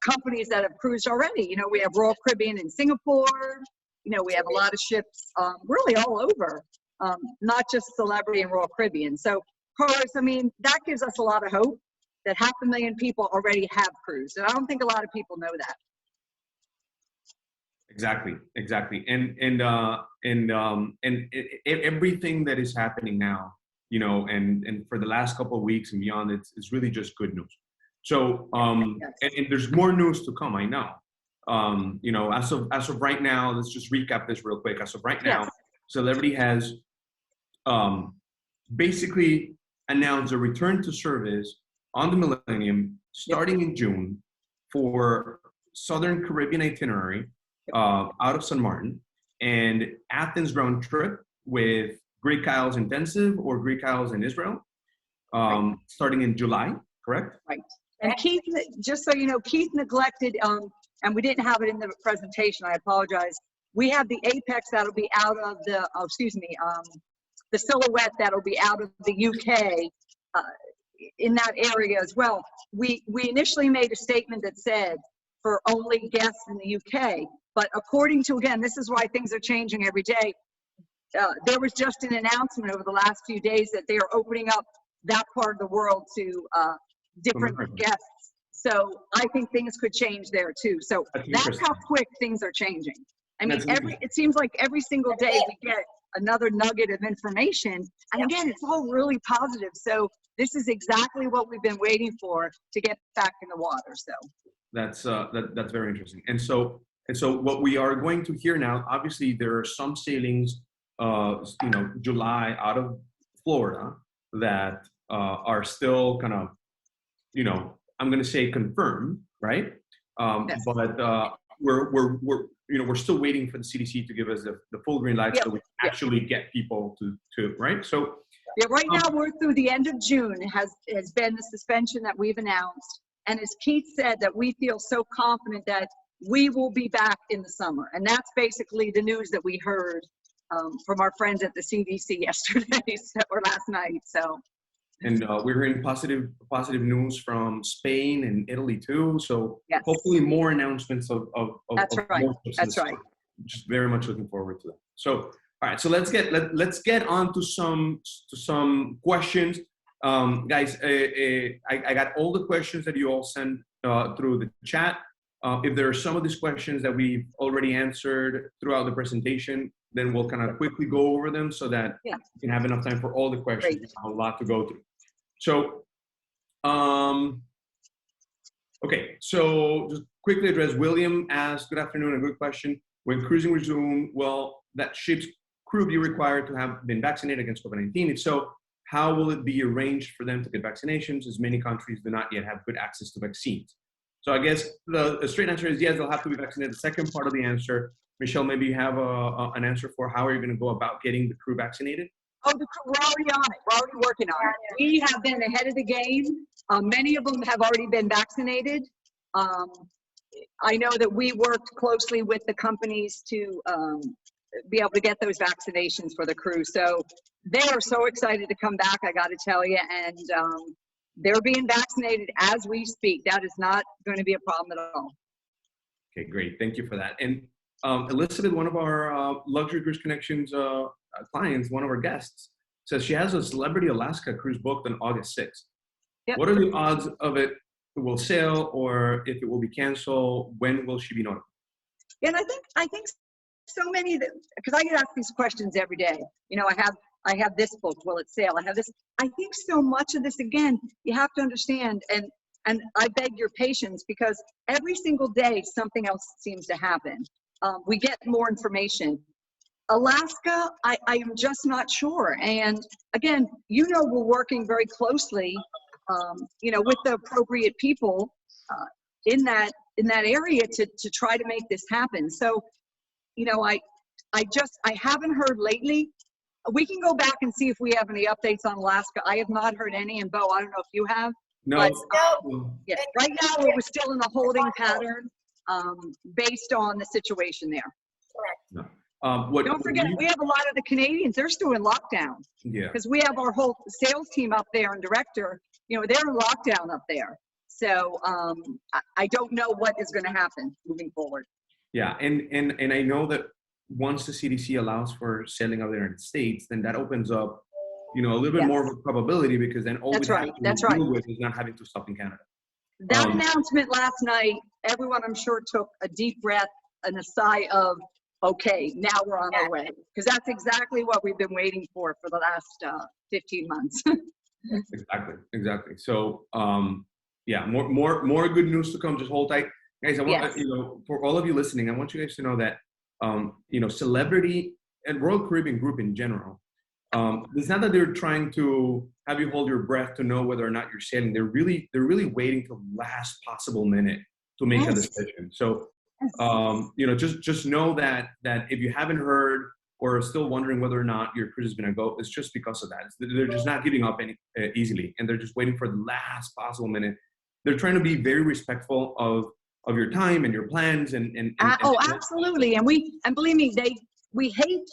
companies that have cruised already. You know, we have Royal Caribbean in Singapore. You know, we have a lot of ships really all over, not just Celebrity and Royal Caribbean. So, Carlos, I mean, that gives us a lot of hope that 500,000 people already have cruised. And I don't think a lot of people know that. Exactly. And everything that is happening now, you know, and for the last couple of weeks and beyond, it's really just good news. So, Yes. and there's more news to come, I know. You know, as of right now, let's just recap this real quick. As of right now, Yes. Celebrity has basically announced a return to service on the Millennium starting in June for Southern Caribbean itinerary out of San Martin and Athens round trip with Greek Isles Intensive or Greek Isles in Israel starting in July, correct? Right. And Keith, just so you know, Keith neglected, and we didn't have it in the presentation, I apologize. We have the Apex that'll be out of the, the Silhouette that'll be out of the UK in that area as well. We initially made a statement that said for only guests in the UK, but according to, again, this is why things are changing every day. There was just an announcement over the last few days that they are opening up that part of the world to different guests. So I think things could change there too. So that's how quick things are changing. I mean, it seems like every single day we get another nugget of information. And again, it's all really positive. So this is exactly what we've been waiting for to get back in the water. So that's very interesting. And so what we are going to hear now, obviously there are some sailings, you know, July out of Florida that are still kind of, you know, I'm going to say confirmed, right? Yes. But we're still waiting for the CDC to give us the full green light so we can actually get people to right. So yeah, right now we're through the end of June. It has been the suspension that we've announced, and as Keith said, that we feel so confident that we will be back in the summer, and that's basically the news that we heard from our friends at the CDC yesterday or last night. So. And we're hearing positive news from Spain and Italy too. So yes. Hopefully more announcements of That's right. That's right. Just very much looking forward to that. So all right, so let's get on to some questions, guys. I got all the questions that you all sent through the chat. If there are some of these questions that we've already answered throughout the presentation, then we'll kind of quickly go over them so that we can have enough time for all the questions. Great. A lot to go through. So Okay, so just quickly address, William asked, good afternoon, a good question. When cruising resume, will that ship's crew be required to have been vaccinated against COVID-19? If so, how will it be arranged for them to get vaccinations, as many countries do not yet have good access to vaccines? So I guess the straight answer is yes, they'll have to be vaccinated. The second part of the answer, Michelle, maybe you have an answer for how are you going to go about getting the crew vaccinated? Oh, we're already on it. We're already working on it. We have been ahead of the game. Many of them have already been vaccinated. I know that we worked closely with the companies to be able to get those vaccinations for the crew. So they are so excited to come back, I got to tell you. And they're being vaccinated as we speak. That is not going to be a problem at all. Okay, great. Thank you for that. And Elizabeth, one of our Luxury Cruise Connections clients, one of our guests, says she has a Celebrity Alaska cruise booked on August 6th. Yep. What are the odds of it will sail, or if it will be canceled? When will she be notified? And I think so many that, because I get asked these questions every day. You know, I have this book, will it sail? I have this. I think so much of this, again, you have to understand, and I beg your patience, because every single day something else seems to happen. We get more information. Alaska, I am just not sure. And again, you know, we're working very closely, you know, with the appropriate people in that area to try to make this happen. So, you know, I haven't heard lately. We can go back and see if we have any updates on Alaska. I have not heard any, and Bo, I don't know if you have. No. But, yeah, right now we're still in a holding pattern based on the situation there. Correct. No. Don't forget, we have a lot of the Canadians, they're still in lockdown. Yeah. Because we have our whole sales team up there and director, you know, they're in lockdown up there. So I don't know what is going to happen moving forward. Yeah, and I know that once the CDC allows for sailing out of the United States, then that opens up, you know, a little bit Yes. more of a probability, because then all That's we right, have to that's deal right. with is not having to stop in Canada. That announcement last night, everyone I'm sure took a deep breath and a sigh of, okay, now we're on our way. Because that's exactly what we've been waiting for the last 15 months. Exactly. So, yeah, more good news to come. Just hold tight, guys. I want Yes. you know, for all of you listening, I want you guys to know that, you know, Celebrity and Royal Caribbean Group in general, it's not that they're trying to have you hold your breath to know whether or not you're sailing. They're really waiting till last possible minute to make a Yes. decision. So, you know, just know that if you haven't heard or are still wondering whether or not your cruise is going to go, it's just because of that. They're just not giving up easily, and they're just waiting for the last possible minute. They're trying to be very respectful of your time and your plans and Oh, absolutely. And believe me, we hate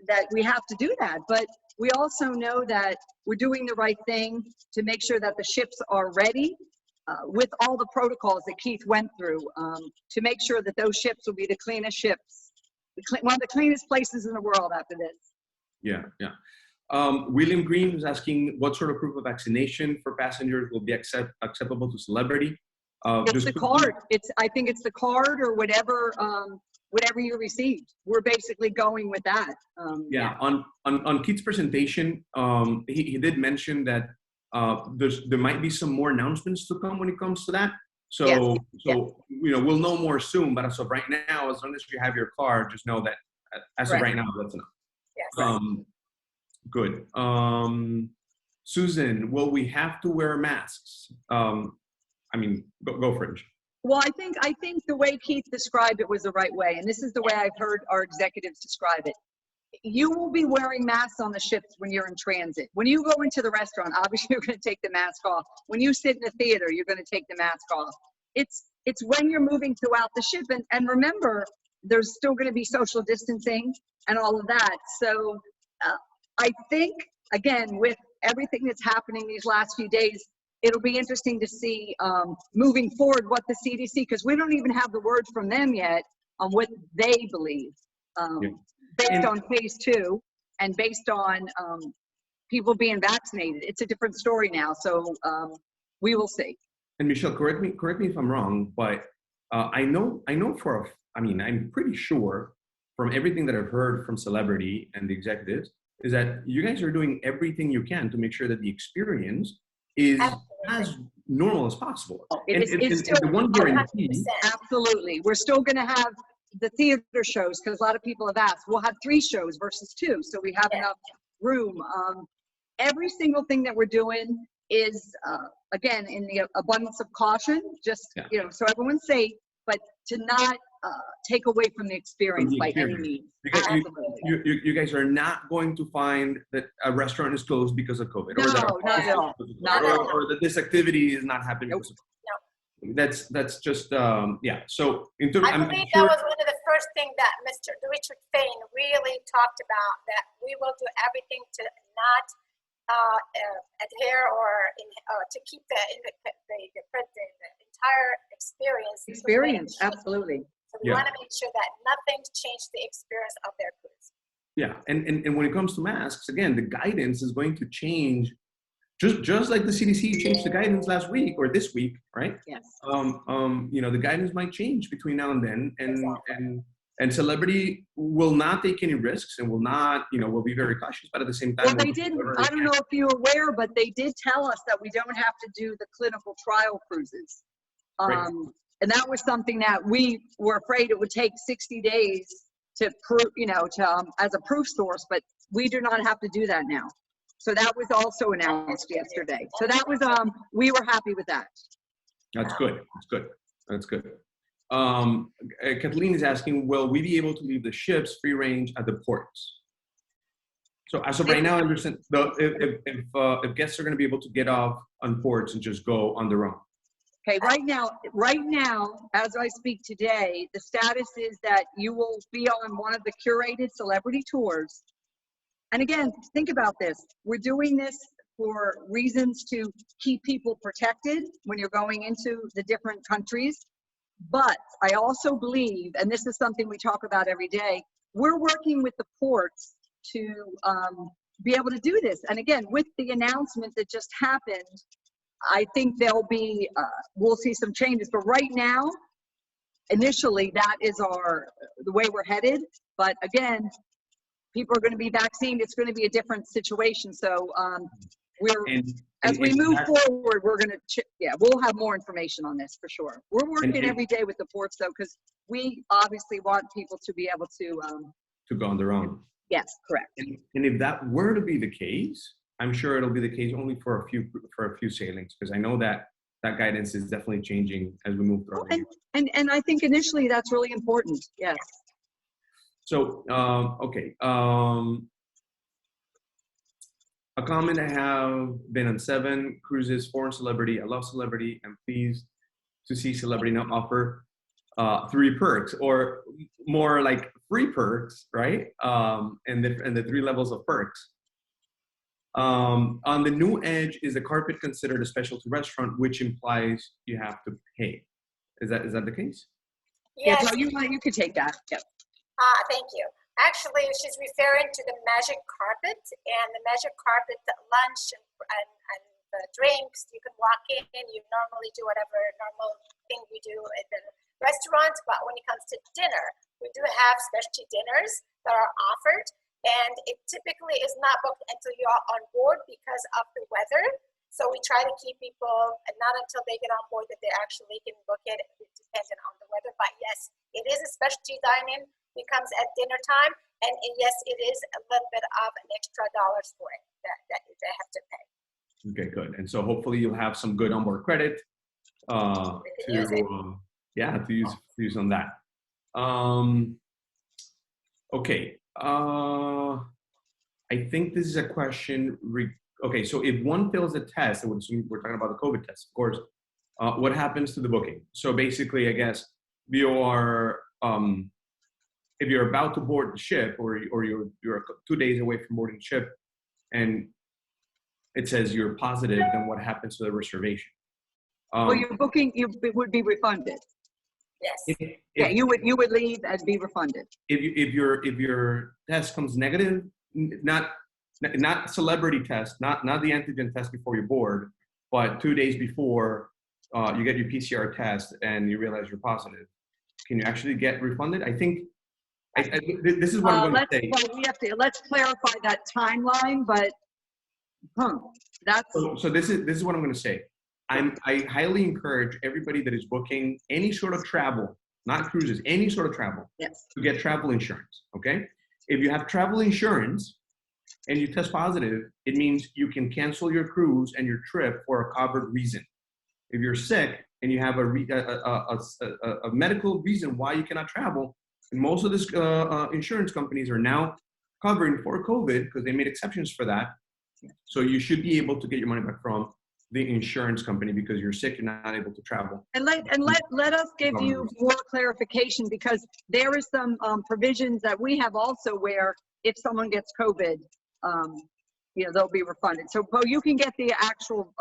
that we have to do that, but we also know that we're doing the right thing to make sure that the ships are ready with all the protocols that Keith went through to make sure that those ships will be the cleanest ships, one of the cleanest places in the world after this. Yeah. William Green is asking what sort of proof of vaccination for passengers will be acceptable to Celebrity. It's the card. I think it's the card or whatever you received. We're basically going with that. Yeah. On Keith's presentation, he did mention that there might be some more announcements to come when it comes to that. So, Yes. You know, we'll know more soon. But as of right now, as long as you have your card, just know that as of right now, that's enough. Yes. Good. Susan, will we have to wear masks? I mean, go for it. Well, I think the way Keith described it was the right way, and this is the way I've heard our executives describe it. You will be wearing masks on the ships when you're in transit. When you go into the restaurant, obviously you're going to take the mask off. When you sit in the theater, you're going to take the mask off. It's when you're moving throughout the ship, and remember, there's still going to be social distancing and all of that. So I think, again, with everything that's happening these last few days, it'll be interesting to see moving forward what the CDC, because we don't even have the word from them yet on what they believe. Based on phase 2 and based on people being vaccinated. It's a different story now, so we will see. And Michelle, correct me if I'm wrong, but I know I'm pretty sure from everything that I've heard from Celebrity and the executives is that you guys are doing everything you can to make sure that the experience is Absolutely. as normal as possible. It is still the one guarantee, 100%. absolutely. We're still going to have the theater shows because a lot of people have asked. We'll have 3 shows versus 2, so we have Yeah. enough room. Every single thing that we're doing is, again, in the abundance of caution, just, Yeah. so everyone's safe, but to not take away from the experience by any experience. means. Because Absolutely. you guys are not going to find that a restaurant is closed because of COVID, or that No, not at all. Not at all. or that this activity is not happening Nope. because of COVID. That's just yeah. So in terms, I I'm believe sure, that was one of the first things that Mr. Richard Fain really talked about, that we will do everything to not adhere or to keep the entire experience. Experience, absolutely. So we Yeah. want to make sure that nothing's changed the experience of their cruise. yeah, and when it comes to masks, again, the guidance is going to change, just like the CDC changed the guidance last week or this week, right? Yes. The guidance might change between now and then, Exactly. and Celebrity will not take any risks and will not, will be very cautious, but at the same time, Well, they we'll do didn't, whatever I we don't can. know if you're aware, but they did tell us that we don't have to do the clinical trial cruises. Right. And that was something that we were afraid it would take 60 days to prove, as a proof source, but we do not have to do that now. So that was also announced yesterday. So that was, we were happy with that. That's good. That's good. That's good. Kathleen is asking, will we be able to leave the ships free range at the ports? So as of right now, I understand if guests are going to be able to get off on ports and just go on their own. Okay, right now, as I speak today, the status is that you will be on one of the curated celebrity tours. And again, think about this. We're doing this for reasons to keep people protected when you're going into the different countries. But I also believe, and this is something we talk about every day, we're working with the ports to be able to do this. And again, with the announcement that just happened, I think there'll be, we'll see some changes. But right now, initially, that is the way we're headed. But again, people are going to be vaccinated. It's going to be a different situation. So as we move forward, we're going to, we'll have more information on this for sure. We're working every day with the ports though, because we obviously want people to be able to go on their own. Yes, correct. And if that were to be the case, I'm sure it'll be the case only for a few sailings, because I know that guidance is definitely changing as we move through. And I think initially that's really important. Yes. So okay. A comment: I have been on 7 cruises, foreign Celebrity. I love Celebrity. I'm pleased to see Celebrity now offer 3 perks, or more like free perks, right? And the 3 levels of perks. On the New Edge, is the carpet considered a specialty restaurant, which implies you have to pay? Is that the case? Yes. Yeah, you could take that. Yep. Thank you. Actually, she's referring to the Magic Carpet, and the Magic Carpet lunch and the drinks. You can walk in, you normally do whatever normal thing we do at the restaurant, but when it comes to dinner, we do have specialty dinners that are offered, and it typically is not booked until you're on board because of the weather. So we try to keep people, and not until they get on board that they actually can book it, depending on the weather. But yes, it is a specialty dining. It comes at dinner time, and yes, it is a little bit of an extra dollars for it that they have to pay. Okay, good. And so hopefully you'll have some good onboard credit to use on that. Okay. I think this is a question. Okay, so if one fails a test, we're talking about the COVID test, of course. What happens to the booking? So basically, I guess if you're about to board the ship, or you're 2 days away from boarding the ship, and it says you're positive, then what happens to the reservation? Well, your booking, it would be refunded. Yes. You would leave and be refunded. If your test comes negative, not Celebrity test, not the antigen test before you board, but 2 days before you get your PCR test and you realize you're positive, can you actually get refunded? I think this is what I'm going to say. Well, let's clarify that timeline, but That's, So this is what I'm going to say. I highly encourage everybody that is booking any sort of travel, not cruises, any sort of travel, yes. to get travel insurance. Okay, if you have travel insurance and you test positive, it means you can cancel your cruise and your trip for a covered reason. If you're sick and you have a medical reason why you cannot travel, and most of these insurance companies are now covering for COVID because they made exceptions for that. So you should be able to get your money back from the insurance company because you're sick, you're not able to travel. And let us give you more clarification, because there is some provisions that we have also where if someone gets COVID, they'll be refunded. So, Bo, you can get the actual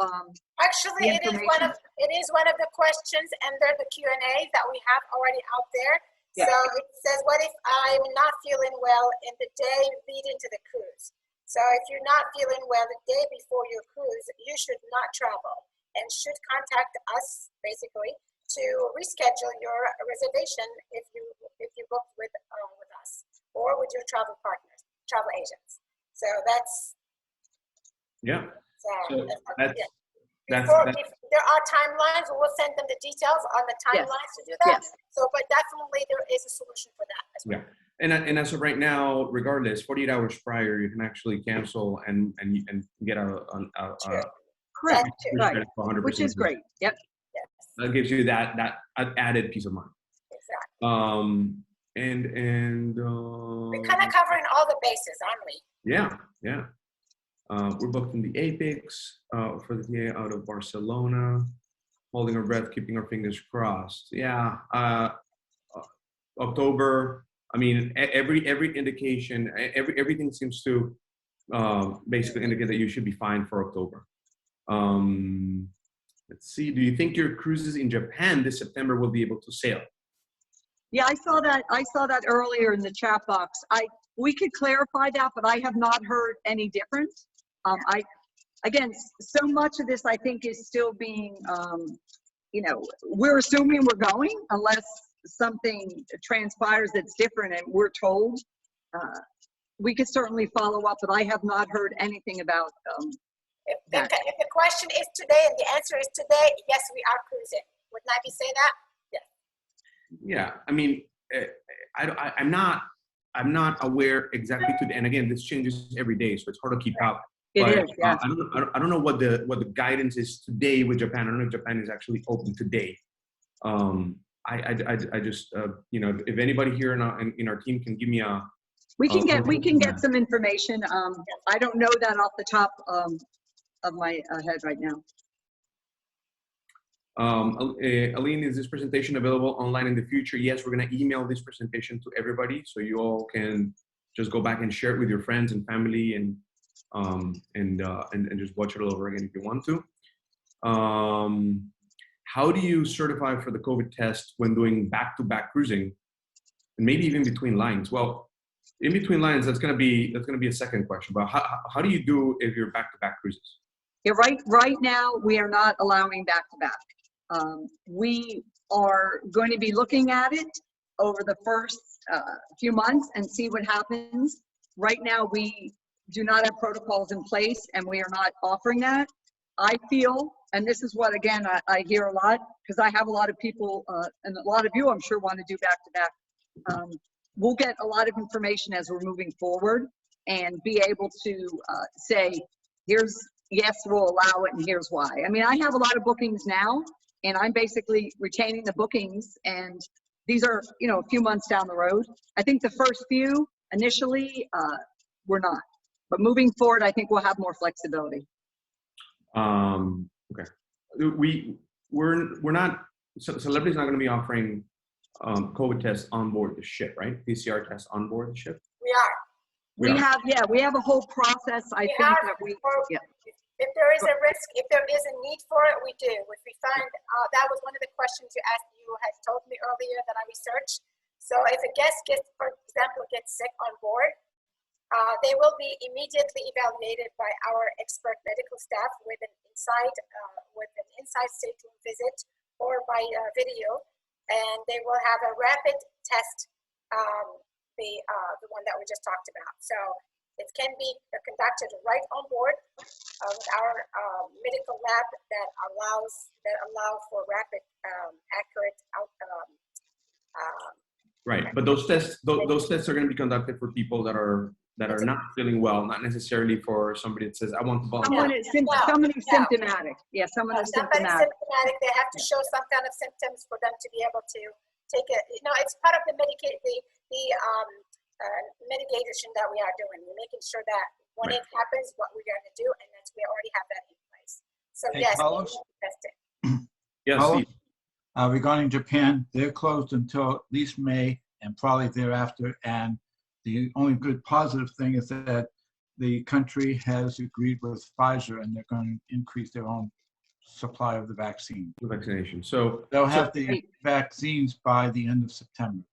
Actually, it is one of the questions under the Q&A that we have already out there. Yeah. So it says, what if I'm not feeling well in the day leading to the cruise? So if you're not feeling well the day before your cruise, you should not travel and should contact us basically to reschedule your reservation if you book with us or with your travel partners, travel agents. So that's Yeah. So If there are timelines, we will send them the details on the timelines to do that. Yes. So, but definitely there is a solution for that as well. Yeah. And as of right now, regardless, 48 hours prior, you can actually cancel and get a correct, right, 100%. which is great. Yep. Yes, That gives you that added peace of mind. exactly. We're kind of covering all the bases, aren't we? Yeah. We're booked in the Apex for the day out of Barcelona, holding our breath, keeping our fingers crossed. Yeah. October. I mean, every indication, everything seems to basically indicate that you should be fine for October. Let's see. Do you think your cruises in Japan this September will be able to sail? Yeah, I saw that earlier in the chat box. We could clarify that, but I have not heard any difference. Again, so much of this I think is still being, we're assuming we're going unless something transpires that's different and we're told. We could certainly follow up, but I have not heard anything about If the question is today and the answer is today, yes, we are cruising. Wouldn't I be saying that? Yes. Yeah, I mean, I'm not aware exactly today, and again, this changes every day, so it's hard to keep up. It But, is, yeah. I don't know what the guidance is today with Japan. I don't know if Japan is actually open today. I just if anybody here in our team can give me a. We can get some information. I don't know that off the top of my head right now. Aline, is this presentation available online in the future? Yes, we're going to email this presentation to everybody, so you all can just go back and share it with your friends and family, and just watch it all over again if you want to. How do you certify for the COVID test when doing back-to-back cruising, and maybe even between lines? Well, in between lines, that's going to be a second question. But how do you do if you're back-to-back cruises? Yeah, right now we are not allowing back-to-back. We are going to be looking at it over the first few months and see what happens. Right now we do not have protocols in place and we are not offering that. I feel, and this is what, again, I hear a lot, because I have a lot of people, and a lot of you, I'm sure, want to do back-to-back. We'll get a lot of information as we're moving forward and be able to say, yes, we'll allow it, and here's why. I mean, I have a lot of bookings now, and I'm basically retaining the bookings, and these are, a few months down the road. I think the first few, initially, we're not. But moving forward, I think we'll have more flexibility. Okay. We're not, Celebrity's not going to be offering COVID tests on board the ship, right? PCR tests on board the ship? We are. We have a whole process. If there is a risk, if there is a need for it, we do. If we find, that was one of the questions you asked, you had told me earlier that I researched. So if a guest for example, gets sick on board, they will be immediately evaluated by our expert medical staff with an inside stateroom visit or by video, and they will have a rapid test, the one that we just talked about. So It can be conducted right on board with our medical lab that allow for rapid, accurate Right, but those tests are going to be conducted for people that are not feeling well, not necessarily for somebody that says, I want to volunteer. Someone who's symptomatic. Yeah, someone who's somebody symptomatic. symptomatic, they have to show some kind of symptoms for them to be able to take it. You know, it's part of the mitigation that we are doing. We're making sure that when it happens, what we're going to do, and that's we already have that in place. So Hey, yes, Carlos? we test it. Yes, Carlos? Steve. Regarding Japan, they're closed until at least May and probably thereafter. And the only good positive thing is that the country has agreed with Pfizer and they're going to increase their own supply of the vaccine. The vaccination. So They'll have the vaccines by the end of September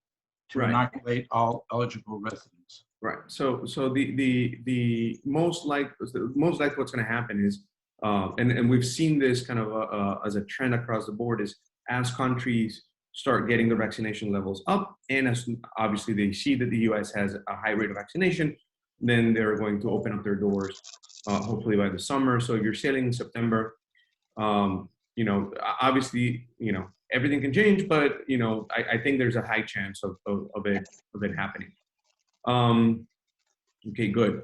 to Right. inoculate all eligible residents. right. So the most likely what's going to happen is, and we've seen this kind of as a trend across the board, is as countries start getting the vaccination levels up, and as obviously they see that the U.S. has a high rate of vaccination, then they're going to open up their doors, hopefully by the summer. So if you're sailing in September, you know, obviously, you know, everything can change, but you know, I think there's a high chance of it happening. Okay, good.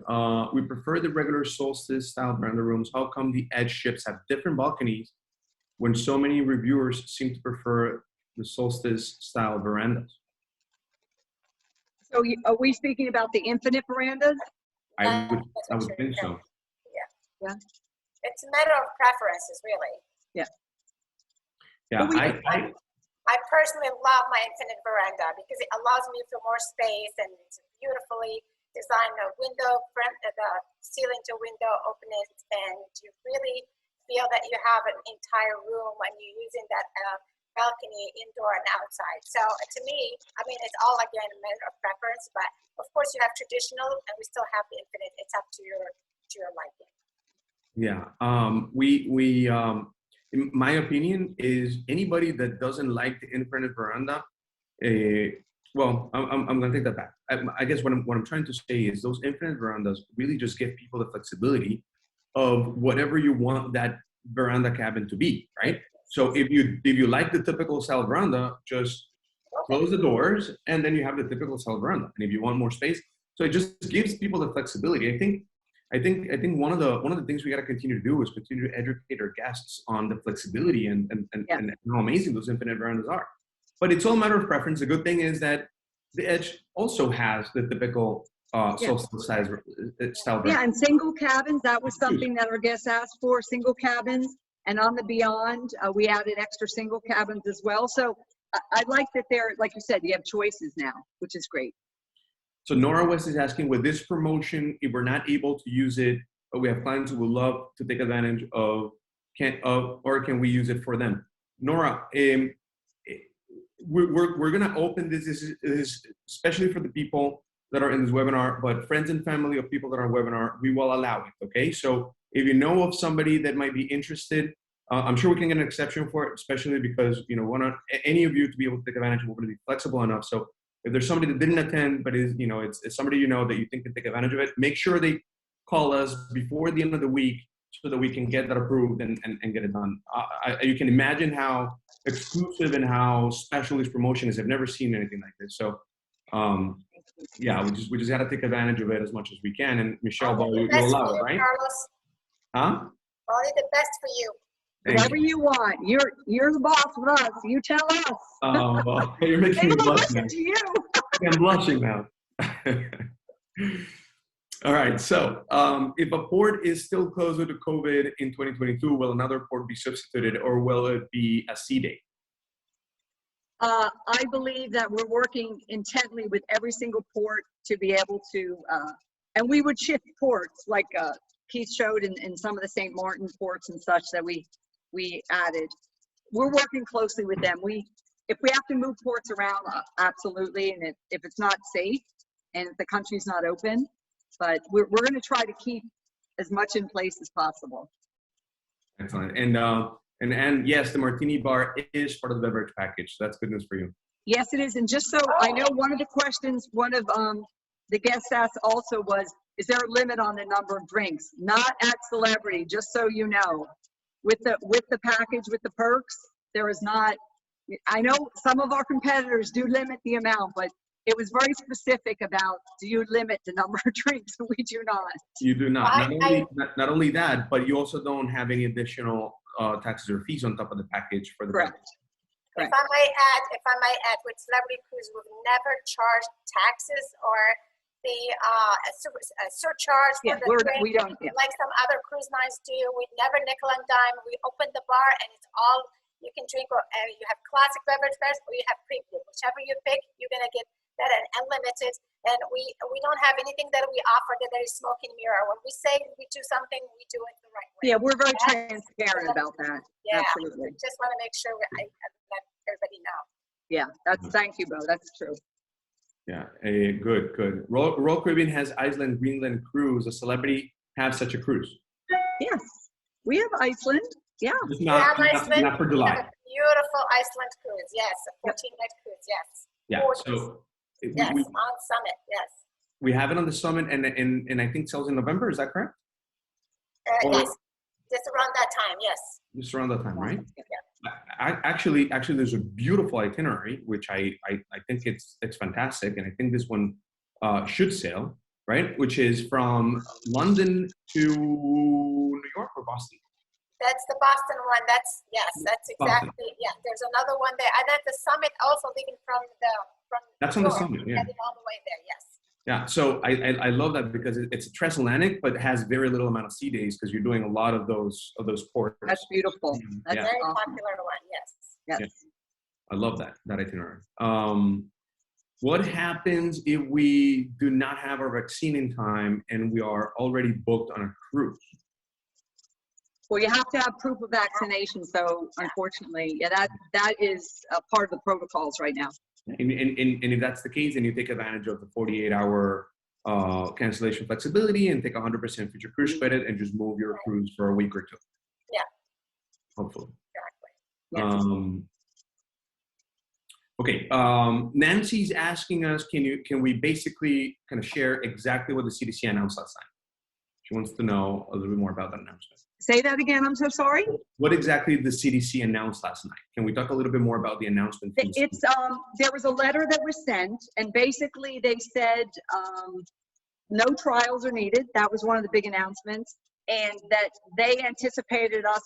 We prefer the regular solstice style veranda rooms. How come the Edge ships have different balconies when so many reviewers seem to prefer the solstice style verandas? So are we speaking about the infinite verandas? I would think so. Yeah. It's a matter of preferences, really. Yeah, But I personally love my infinite veranda because it allows me for more space, and it's beautifully designed. The window, the ceiling to window openings, and you really feel that you have an entire room when you're using that balcony indoor and outside. So to me, I mean, it's all again a matter of preference, but of course you have traditional and we still have the infinite. It's up to your liking. Yeah, in my opinion, is anybody that doesn't like the infinite veranda, well, I'm gonna take that back. I guess what I'm trying to say is those infinite verandas really just give people the flexibility of whatever you want that veranda cabin to be, right? So if you like the typical style veranda, just close the doors and then you have the typical style veranda. And if you want more space, so it just gives people the flexibility. I think one of the things we got to continue to do is continue to educate our guests on the flexibility and how amazing those infinite verandas are. But it's all a matter of preference. The good thing is that the Edge also has the typical solstice style veranda. Yeah, and single cabins, that was something that our guests asked for, single cabins. And on the Beyond, we added extra single cabins as well. So I like that they're, like you said, you have choices now, which is great. So Nora West is asking, with this promotion, if we're not able to use it, but we have clients who would love to take advantage of, or can we use it for them? Nora, we're gonna open this especially for the people that are in this webinar, but friends and family of people that are on webinar, we will allow it, okay? So if you know of somebody that might be interested, I'm sure we can get an exception for it, especially because, you know, any of you to be able to take advantage, we're gonna be flexible enough. So if there's somebody that didn't attend, but is, you know, it's somebody you know that you think can take advantage of it, make sure they call us before the end of the week so that we can get that approved and get it done. You can imagine how exclusive and how special this promotion is. I've never seen anything like this. So, yeah, we just got to take advantage of it as much as we can. And Michelle, you'll allow it, right? Carlos. Huh? Only the best for you. Whatever you want. You're the boss with us. You tell us. Oh, well, you're making me blush now. To you. I'm blushing now. All right. So, if a port is still closed due to COVID in 2022, will another port be substituted, or will it be a sea day? I believe that we're working intently with every single port to be able to, and we would shift ports like Keith showed in some of the St. Martin ports and such that we added. We're working closely with them. If we have to move ports around, absolutely, and if it's not safe and if the country's not open, but we're going to try to keep as much in place as possible. Excellent. And yes, the Martini bar is part of the beverage package. So that's good news for you. Yes, it is. And just so I know, one of the questions one of the guests asked also was, is there a limit on the number of drinks? Not at Celebrity, just so you know. With the package, with the perks, there is not, I know some of our competitors do limit the amount, but it was very specific about, do you limit the number of drinks? We do not. You do not. I- Not only that, but you also don't have any additional taxes or fees on top of the package for the Correct. If I may add, with Celebrity Cruise, we've never charged taxes or the surcharge for Yeah, the drink, we don't, yeah. like some other cruise lines do. We never nickel and dime. We open the bar and it's all you can drink. Or you have classic beverage fest or you have premium. Whichever you pick, you're gonna get that and unlimited. And we don't have anything that we offer that there is smoke and mirror. When we say we do something, we do it the right way. Yeah, we're very transparent about that. Yeah. Absolutely. Just want to make sure I let everybody know. Yeah, thank you, Bo. That's true. Yeah, good. Royal Caribbean has Iceland Greenland cruise. A Celebrity have such a cruise. Yes, we have Iceland. Yeah. Just We have Iceland. not for We July. have a beautiful Iceland cruise. Yes, a 14-night cruise. Yes. Yeah, Gorgeous. so Yes, we on Summit. Yes. we have it on the summit, and I think sells in November. Is that correct? Or- Yes. Just around that time. Yes. Just around that time, right? Yeah. Actually, there's a beautiful itinerary, which I think it's fantastic, and I think this one should sail, right? Which is from London to New York or Boston. That's the Boston one. That's Boston. exactly. Yeah. There's another one there, and at the Summit also leaving from That's on the New York, Summit, yeah. heading all the way there. Yes. Yeah, so I love that because it's a transatlantic, but has very little amount of sea days because you're doing a lot of those ports. That's beautiful. That's Yeah. Very awesome. popular one. Yes. Yes. Yeah. I love that itinerary. What happens if we do not have our vaccine in time and we are already booked on a cruise? Well, you have to have proof of vaccination. So unfortunately, yeah, that is a part of the protocols right now. And if that's the case, then you take advantage of the 48-hour cancellation flexibility and take 100% future cruise credit and just move your cruise for a week or two. Yeah. Hopefully. Exactly. Okay. Nancy's asking us, can we basically kind of share exactly what the CDC announced last night? She wants to know a little bit more about that announcement. Say that again. I'm so sorry. What exactly did the CDC announced last night? Can we talk a little bit more about the announcement? from the It's there was a letter that was sent, and basically they said no trials are needed. That was one of the big announcements, and that they anticipated us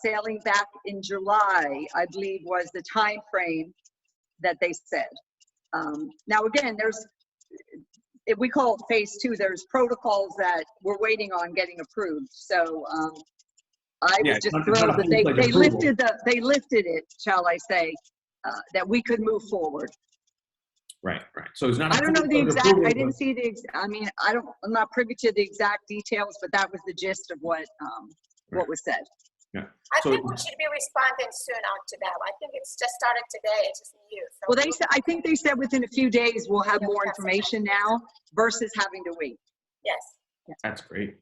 sailing back in July, I believe, was the time frame that they said. Now again, if we call it phase 2, there's protocols that we're waiting on getting approved. So I was just thrilled that they lifted it, shall I say, that we could move forward. Right. So it's not. I don't know the exact. I didn't see the. I mean, I'm not privy to the exact details, but that was the gist of what was said. Yeah. I So- think we should be responding soon on to that. I think it's just started today. It's just new. So Well, I think they said within a few days we'll have more information now versus having to wait. Yes. That's great.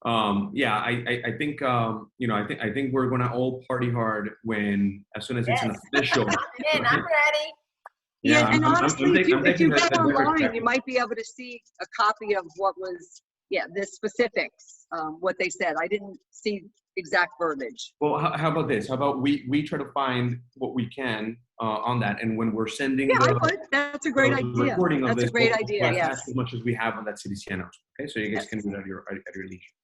Yeah, I think I think we're gonna all party hard as soon as it's an Yes. official. I'm ready. Yeah, and I'm honestly, taking if you that go very online, seriously. you might be able to see a copy of what was, the specifics, what they said. I didn't see exact verbiage. Well, how about this? How about we try to find what we can on that, and when we're sending Yeah, I the would. That's a great the idea. recording of That's a this, great we'll idea, attach yes. as much as we have on that CDC announcement. Okay, so you guys Yes. can do that at your leisure.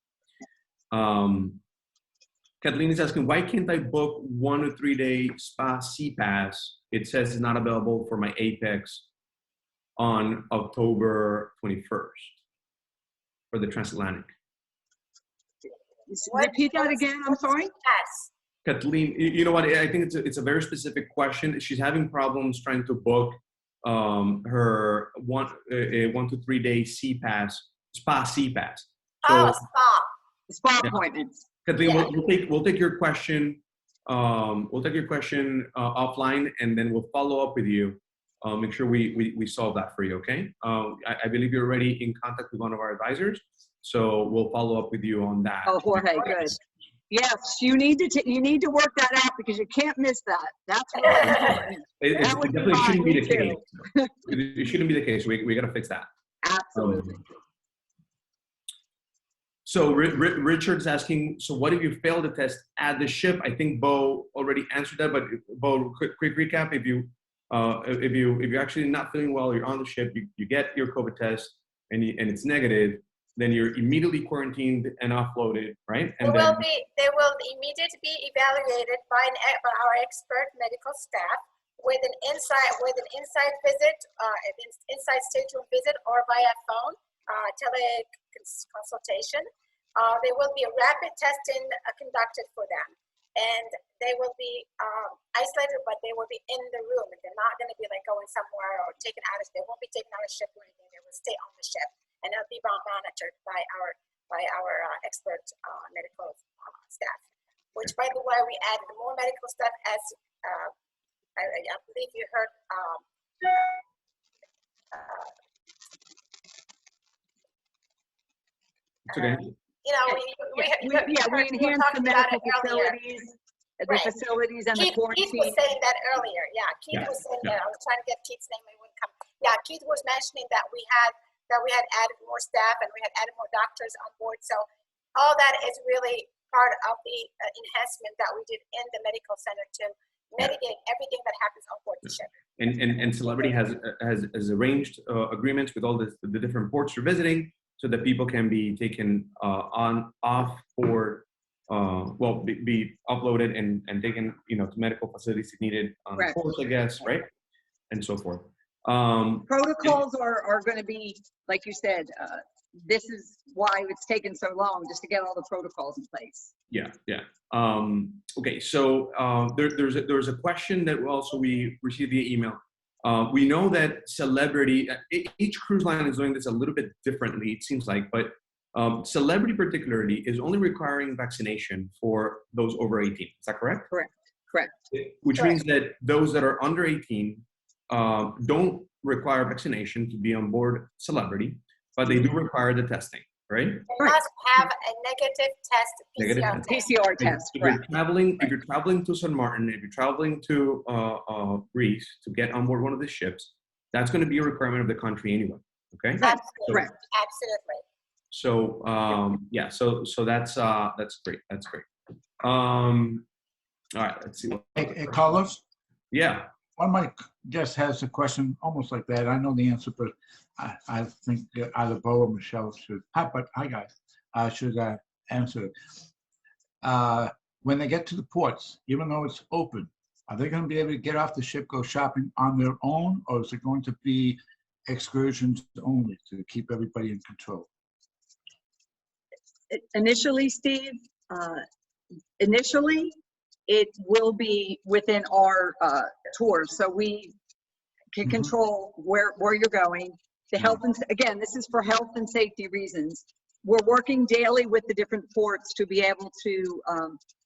Kathleen is asking, why can't I book 1 to 3 day spa sea pass? It says it's not available for my Apex on October 21st for the transatlantic. Repeat that again. I'm sorry. Yes. Kathleen, you know what? I think it's a very specific question. She's having problems trying to book her 1 to 3 day spa sea pass. Oh, spa. Spa Yeah. appointments. Kathleen, Yeah. we'll take your question. We'll take your question offline, and then we'll follow up with you. Make sure we solve that for you. Okay? I believe you're already in contact with one of our advisors, so we'll follow up with you on that. Oh, Jorge, good. Yes, you need to work that out because you can't miss that. That's really important. It That would be definitely shouldn't be mine, the too. case. It shouldn't be the case. We got to fix that. Absolutely. So Richard's asking, so what if you fail the test at the ship? I think Bo already answered that, but Bo, quick recap. If you actually not feeling well, you're on the ship, you get your COVID test and it's negative, then you're immediately quarantined and offloaded, right? And they will immediately be evaluated by our expert medical staff with an inside visit, inside state-room visit, or via phone teleconsultation. There will be a rapid testing conducted for them, and they will be isolated, but they will be in the room. They're not going to be like going somewhere or taken out of. They won't be taken out of ship or anything. They will stay on the ship, and they'll be monitored by our expert medical staff. Which, by the way, we added more medical staff as I believe you heard. It's okay. You know, we enhanced the medical facilities, the Right. facilities and the Keith was quarantine. saying that earlier. Yeah, Keith Yeah, was saying yeah. that. I was trying to get Keith's name, he wouldn't come. Yeah, Keith was mentioning that we had added more staff and we had added more doctors on board. So all that is really part of the enhancement that we did in the medical center to mitigate everything that happens on board the ship. And Celebrity has arranged agreements with all the different ports you're visiting, so that people can be taken off or be uploaded and taken to medical facilities if needed on the Correct. ports, I guess, right, and so forth. Protocols are going to be, like you said, this is why it's taken so long, just to get all the protocols in place. Yeah. Okay, so there's a question that also we received via email. We know that Celebrity, each cruise line is doing this a little bit differently, it seems like, but Celebrity particularly is only requiring vaccination for those over 18. Is that correct? Correct. Which means that those that are under 18 don't require vaccination to be on board Celebrity, but they do require the testing, right? They must have a negative test, Negative PCR test. test. PCR test, If correct. you're traveling to San Martin, if you're traveling to Greece to get on board one of the ships, that's going to be a requirement of the country anyway. Okay. Absolutely. Correct. Absolutely. So yeah, so that's great. That's great. All right, let's see. Hey, Carlos, Yeah. one of my guests has a question almost like that. I know the answer, but I think that either Bo or Michelle should. Hi guys, should answer it. When they get to the ports, even though it's open, are they going to be able to get off the ship, go shopping on their own, or is it going to be excursions only to keep everybody in control? Initially, Steve, it will be within our tours, so we can control where you're going. The health and, again, this is for health and safety reasons. We're working daily with the different ports to be able to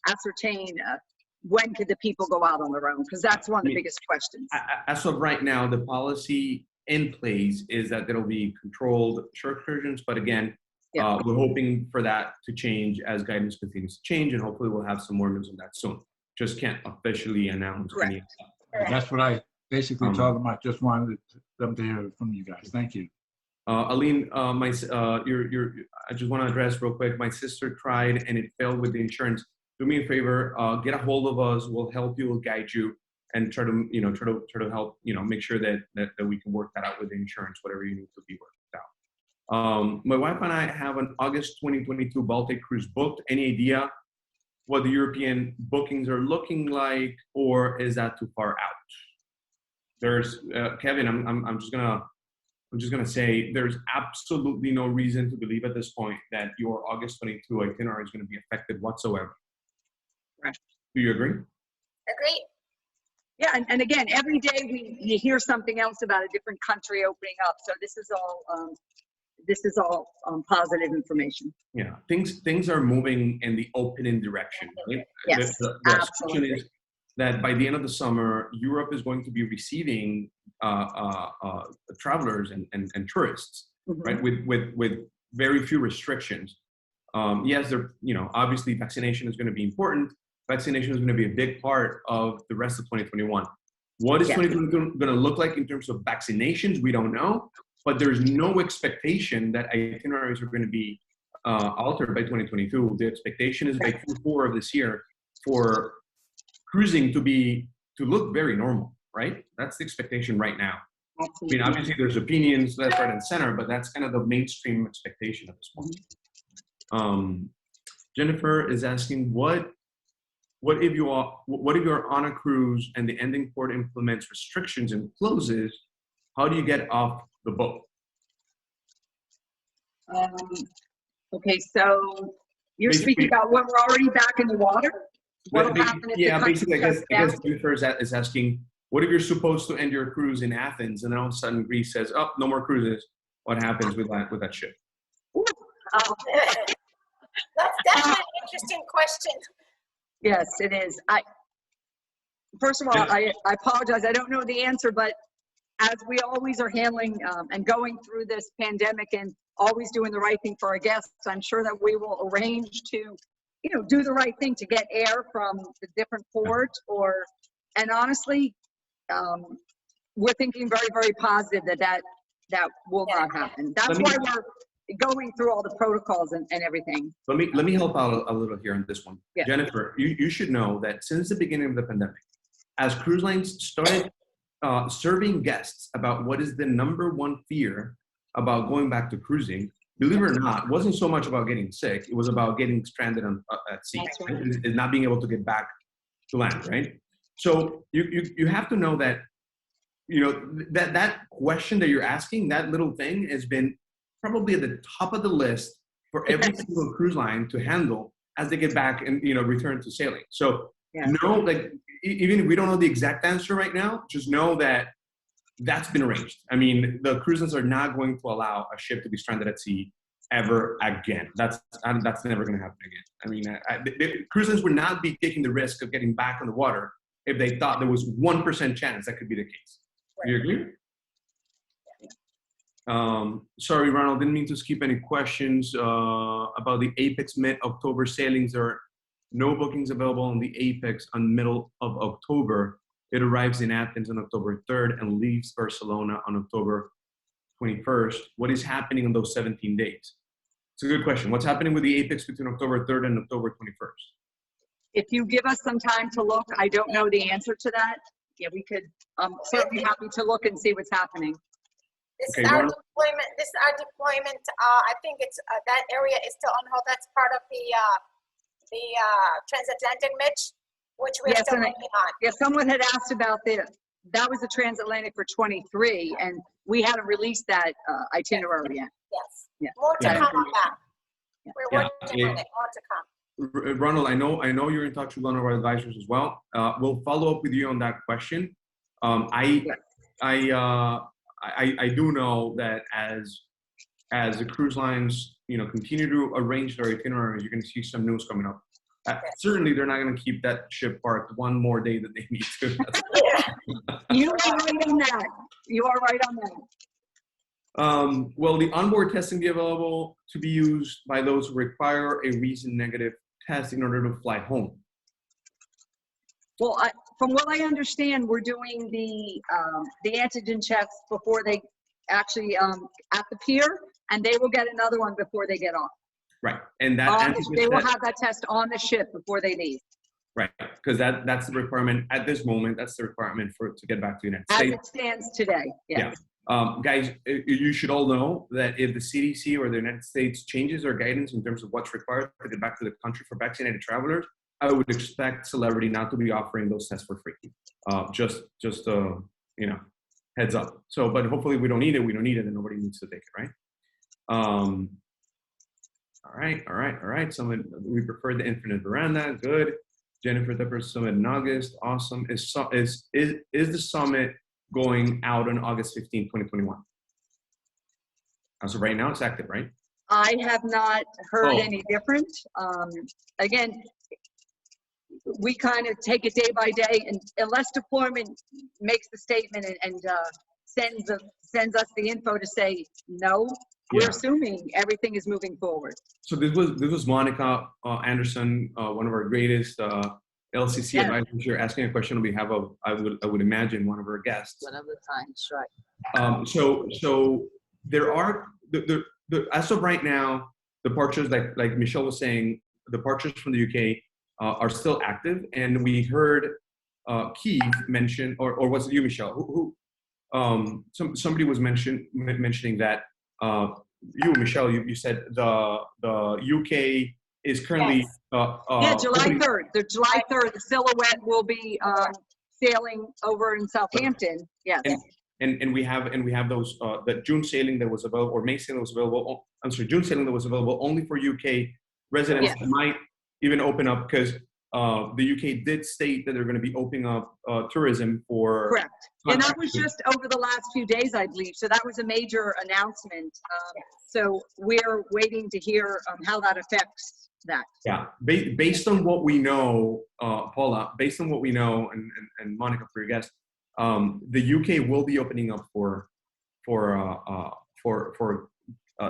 ascertain when could the people go out on their own, because that's one of the biggest questions. As of right now, the policy in place is that there'll be controlled shore excursions, but again, Yeah. we're hoping for that to change as guidance continues to change, and hopefully we'll have some more news on that soon. Just can't officially announce any of that. That's what I basically told them. I just wanted them to hear it from you guys. Thank you. Aline, I just want to address real quick. My sister tried and it failed with the insurance. Do me a favor, get a hold of us. We'll help you. We'll guide you and try to help. Make sure that we can work that out with the insurance, whatever you need to be worked out. My wife and I have an August 2022 Baltic cruise booked. Any idea what the European bookings are looking like, or is that too far out? There's Kevin. I'm just gonna say there's absolutely no reason to believe at this point that your August 22 itinerary is going to be affected whatsoever. Right. Do you agree? Agreed. Yeah, and again, every day you hear something else about a different country opening up. So this is all positive information. Yeah, things are moving in the opening direction. Right? Yes, the absolutely. assumption is that by the end of the summer, Europe is going to be receiving travelers and tourists, Mhm. right? With very few restrictions. Yes, obviously vaccination is going to be important. Vaccination is going to be a big part of the rest of 2021. What is Yes. 2021 going to look like in terms of vaccinations? We don't know, but there's no expectation that itineraries are going to be altered by 2022. The expectation is by Q4 of this year for cruising to look very normal, right? That's the expectation right now. I mean, obviously there's opinions left, right, and center, but that's kind of the mainstream expectation at this point. Jennifer is asking, what if you are on a cruise and the ending port implements restrictions and closes? How do you get off the boat? Okay, so you're speaking about when we're already back in the water? What'll happen if the country basically, I shuts guess down? Jennifer is asking, what if you're supposed to end your cruise in Athens and then all of a sudden Greece says, oh, no more cruises? What happens with that ship? That's definitely an interesting question. Yes, it is. First of all, I apologize. I don't know the answer, but as we always are handling and going through this pandemic and always doing the right thing for our guests, I'm sure that we will arrange to, do the right thing to get air from the different ports and honestly, we're thinking very, very positive that will not happen. That's why we're going through all the protocols and everything. Let me help out a little here on this one. Yeah. Jennifer, you should know that since the beginning of the pandemic, as cruise lines started serving guests about what is the #1 fear about going back to cruising, believe it or not, it wasn't so much about getting sick, it was about getting stranded at sea. That's right. And not being able to get back to land, right? So you have to know that, that question that you're asking, that little thing has been probably at the top of the list for every single cruise line to handle as they get back and return to sailing. So even if we don't know the exact answer right now, just know that that's been arranged. I mean, the cruises are not going to allow a ship to be stranded at sea ever again. That's never going to happen again. I mean, the cruises would not be taking the risk of getting back on the water if they thought there was 1% chance that could be the case. Do you agree? Sorry, Ronald, didn't mean to skip any questions about the Apex mid-October sailings. There are no bookings available on the Apex on middle of October. It arrives in Athens on October 3rd and leaves Barcelona on October 21st. What is happening in those 17 days? It's a good question. What's happening with the Apex between October 3rd and October 21st? If you give us some time to look, I don't know the answer to that. Yeah, we could, I'm certainly happy to look and see what's happening. This Okay, is our Ronald? deployment. This is our deployment. I think it's that area is still on hold. That's part of the transatlantic, Mitch, which we're Yes, still and working on. Yeah, someone had asked about that was the transatlantic for 23, and we hadn't released that itinerary yet. Yes. Yeah. More to Yeah. come on that. Yeah. We're Yeah. working on it. More to come. Ronald, I know you're in touch with one of our advisors as well. We'll follow up with you on that question. I do know that as the cruise lines, continue to arrange their itineraries, you're going to see some news coming up. Certainly, they're not going to keep that ship parked one more day that they need to. You are right on that. You are right on that. Will the onboard testing be available to be used by those who require a recent negative test in order to fly home? Well, from what I understand, we're doing the antigen checks before they actually at the pier, and they will get another one before they get off. Right, and that They will have that test on the ship before they leave. right, because that's the requirement at this moment. That's the requirement to get back to the United As States. it stands today, yes. Guys, you should all know that if the CDC or the United States changes their guidance in terms of what's required to get back to the country for vaccinated travelers, I would expect Celebrity not to be offering those tests for free. Just heads up. So, but hopefully we don't need it. We don't need it, and nobody needs to take it, right? All right. We prefer the Infinite Veranda. Good. Jennifer Tepper Summit in August. Awesome. Is the summit going out on August 15, 2021? As of right now, it's active, right? I have not heard Oh. any different. Again, we kind of take it day by day, and unless deployment makes the statement and sends us the info to say no, we're Yeah. assuming everything is moving forward. So this was Monica Anderson, one of our greatest LCC Yeah. advisors here, asking a question on behalf of, I would imagine, one of our guests. One of the times, right. So there are, as of right now, departures, like Michelle was saying, departures from the UK are still active, and we heard Keith mention, or was it you, Michelle? Somebody was mentioning that you, Michelle, you said the UK is currently Yeah, July opening- 3rd. The July 3rd, the Silhouette will be sailing over in Southampton. Yes. and we have those the June sailing that was available, or May sailing that was available. I'm sorry, June sailing that was available only for UK residents. Yes. That might even open up because the UK did state that they're going to be opening up tourism for. Correct. And that was just over the last few days, I believe. So that was a major announcement. So we're waiting to hear how that affects that. Yeah, based on what we know, Paula, based on what we know, and Monica, for your guest, the UK will be opening up for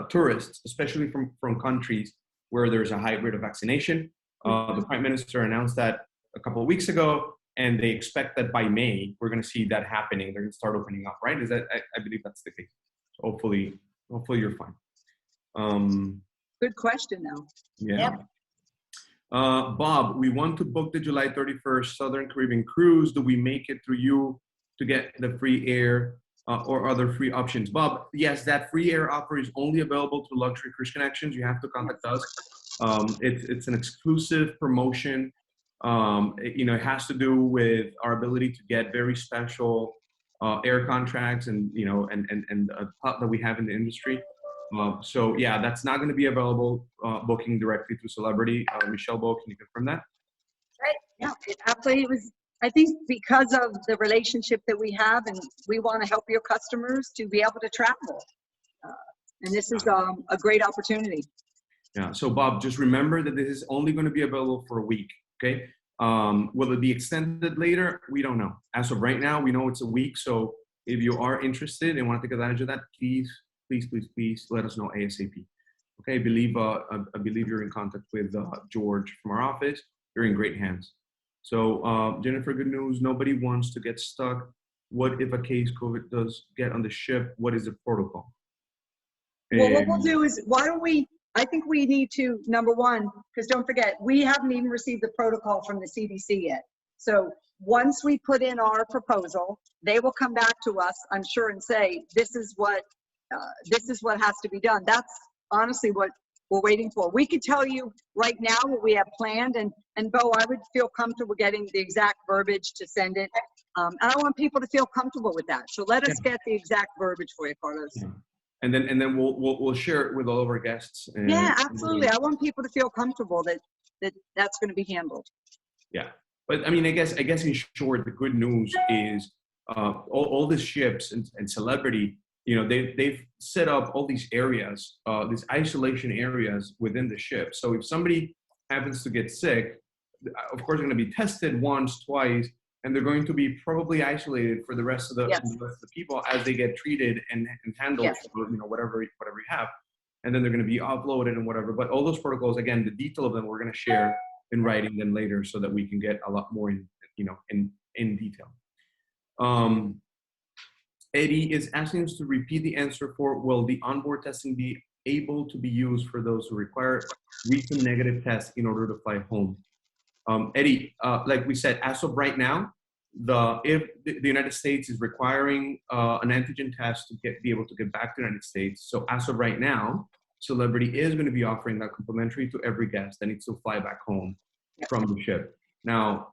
tourists, especially from countries where there's a high rate of vaccination. The Prime Minister announced that a couple of weeks ago, and they expect that by May we're going to see that happening. They're going to start opening up, right? Is that I believe that's the case. So hopefully you're fine. Good question, though. Yeah. Yep. Bob, we want to book the July 31st Southern Caribbean cruise. Do we make it through you to get the free air or other free options? Bob, yes, that free air offer is only available to Luxury Cruise Connections. You have to contact us. It's an exclusive promotion. It has to do with our ability to get very special air contracts and that we have in the industry. So yeah, that's not going to be available booking directly through Celebrity. Michelle Bo, can you confirm that? Yeah, it absolutely was. I think because of the relationship that we have, and we want to help your customers to be able to travel. And this is a great opportunity. Yeah. So Bob, just remember that this is only going to be available for a week. Okay. Will it be extended later? We don't know. As of right now, we know it's a week. So if you are interested and want to take advantage of that, please let us know ASAP. Okay. I believe you're in contact with George from our office. You're in great hands. So Jennifer, good news. Nobody wants to get stuck. What if a case COVID does get on the ship? What is the protocol? Well, what we'll do is, I think we need to, number one, because don't forget, we haven't even received the protocol from the CDC yet. So once we put in our proposal, they will come back to us, I'm sure, and say, this is what has to be done. That's honestly what we're waiting for. We could tell you right now what we have planned, and Bo, I would feel comfortable getting the exact verbiage to send it. And I want people to feel comfortable with that. So let us get the exact verbiage for you, Carlos. Yeah. And then we'll share it with all of our guests. Yeah, absolutely. I want people to feel comfortable that that's going to be handled. Yeah, but I mean, I guess in short, the good news is all these ships and Celebrity, they've set up all these areas, these isolation areas within the ship. So if somebody happens to get sick, of course they're going to be tested once, twice, and they're going to be probably isolated for the rest of the, people as they get treated and handled, whatever you have, and then they're going to be uploaded and whatever. But all those protocols, again, the detail of them, we're going to share in writing them later so that we can get a lot more in detail. Eddie is asking us to repeat the answer for, will the onboard testing be able to be used for those who require recent negative tests in order to fly home? Eddie, like we said, as of right now, if the United States is requiring an antigen test to be able to get back to the United States, so as of right now, Celebrity is going to be offering that complimentary to every guest that needs to fly back home from the ship. Now,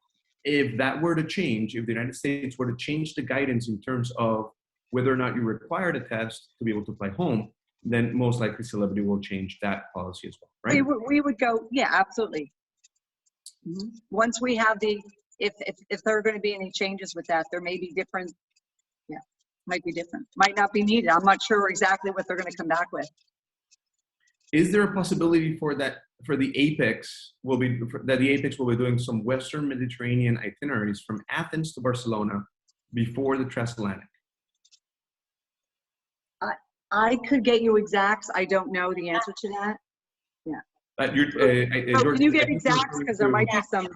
if that were to change, if the United States were to change the guidance in terms of whether or not you require the test to be able to fly home, then most likely Celebrity will change that policy as well, right? We would go, yeah, absolutely. Once we have if there are going to be any changes with that, there may be different, might be different, might not be needed. I'm not sure exactly what they're going to come back with. Is there a possibility for the Apex will be doing some Western Mediterranean itineraries from Athens to Barcelona before the transatlantic? I could get you exacts. I don't know the answer to that. Can you get exacts, because there might be some.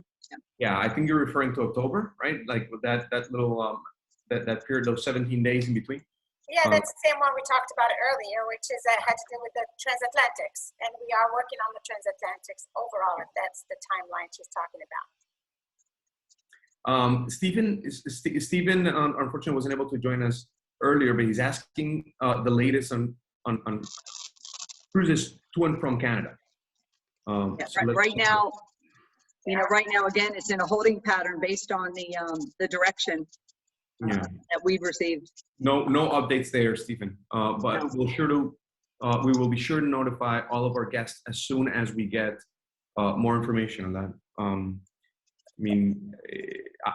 Yeah, I think you're referring to October, right? Like with that little that period of 17 days in between. Yeah, that's the same one we talked about earlier, which is had to do with the transatlantics, and we are working on the transatlantics overall. If that's the timeline she's talking about. Stephen unfortunately wasn't able to join us earlier, but he's asking the latest on cruises to and from Canada. Yeah, right now, right now, again, it's in a holding pattern based on the direction that we've received. No updates there, Stephen. But No. we will be sure to notify all of our guests as soon as we get more information on that. I mean,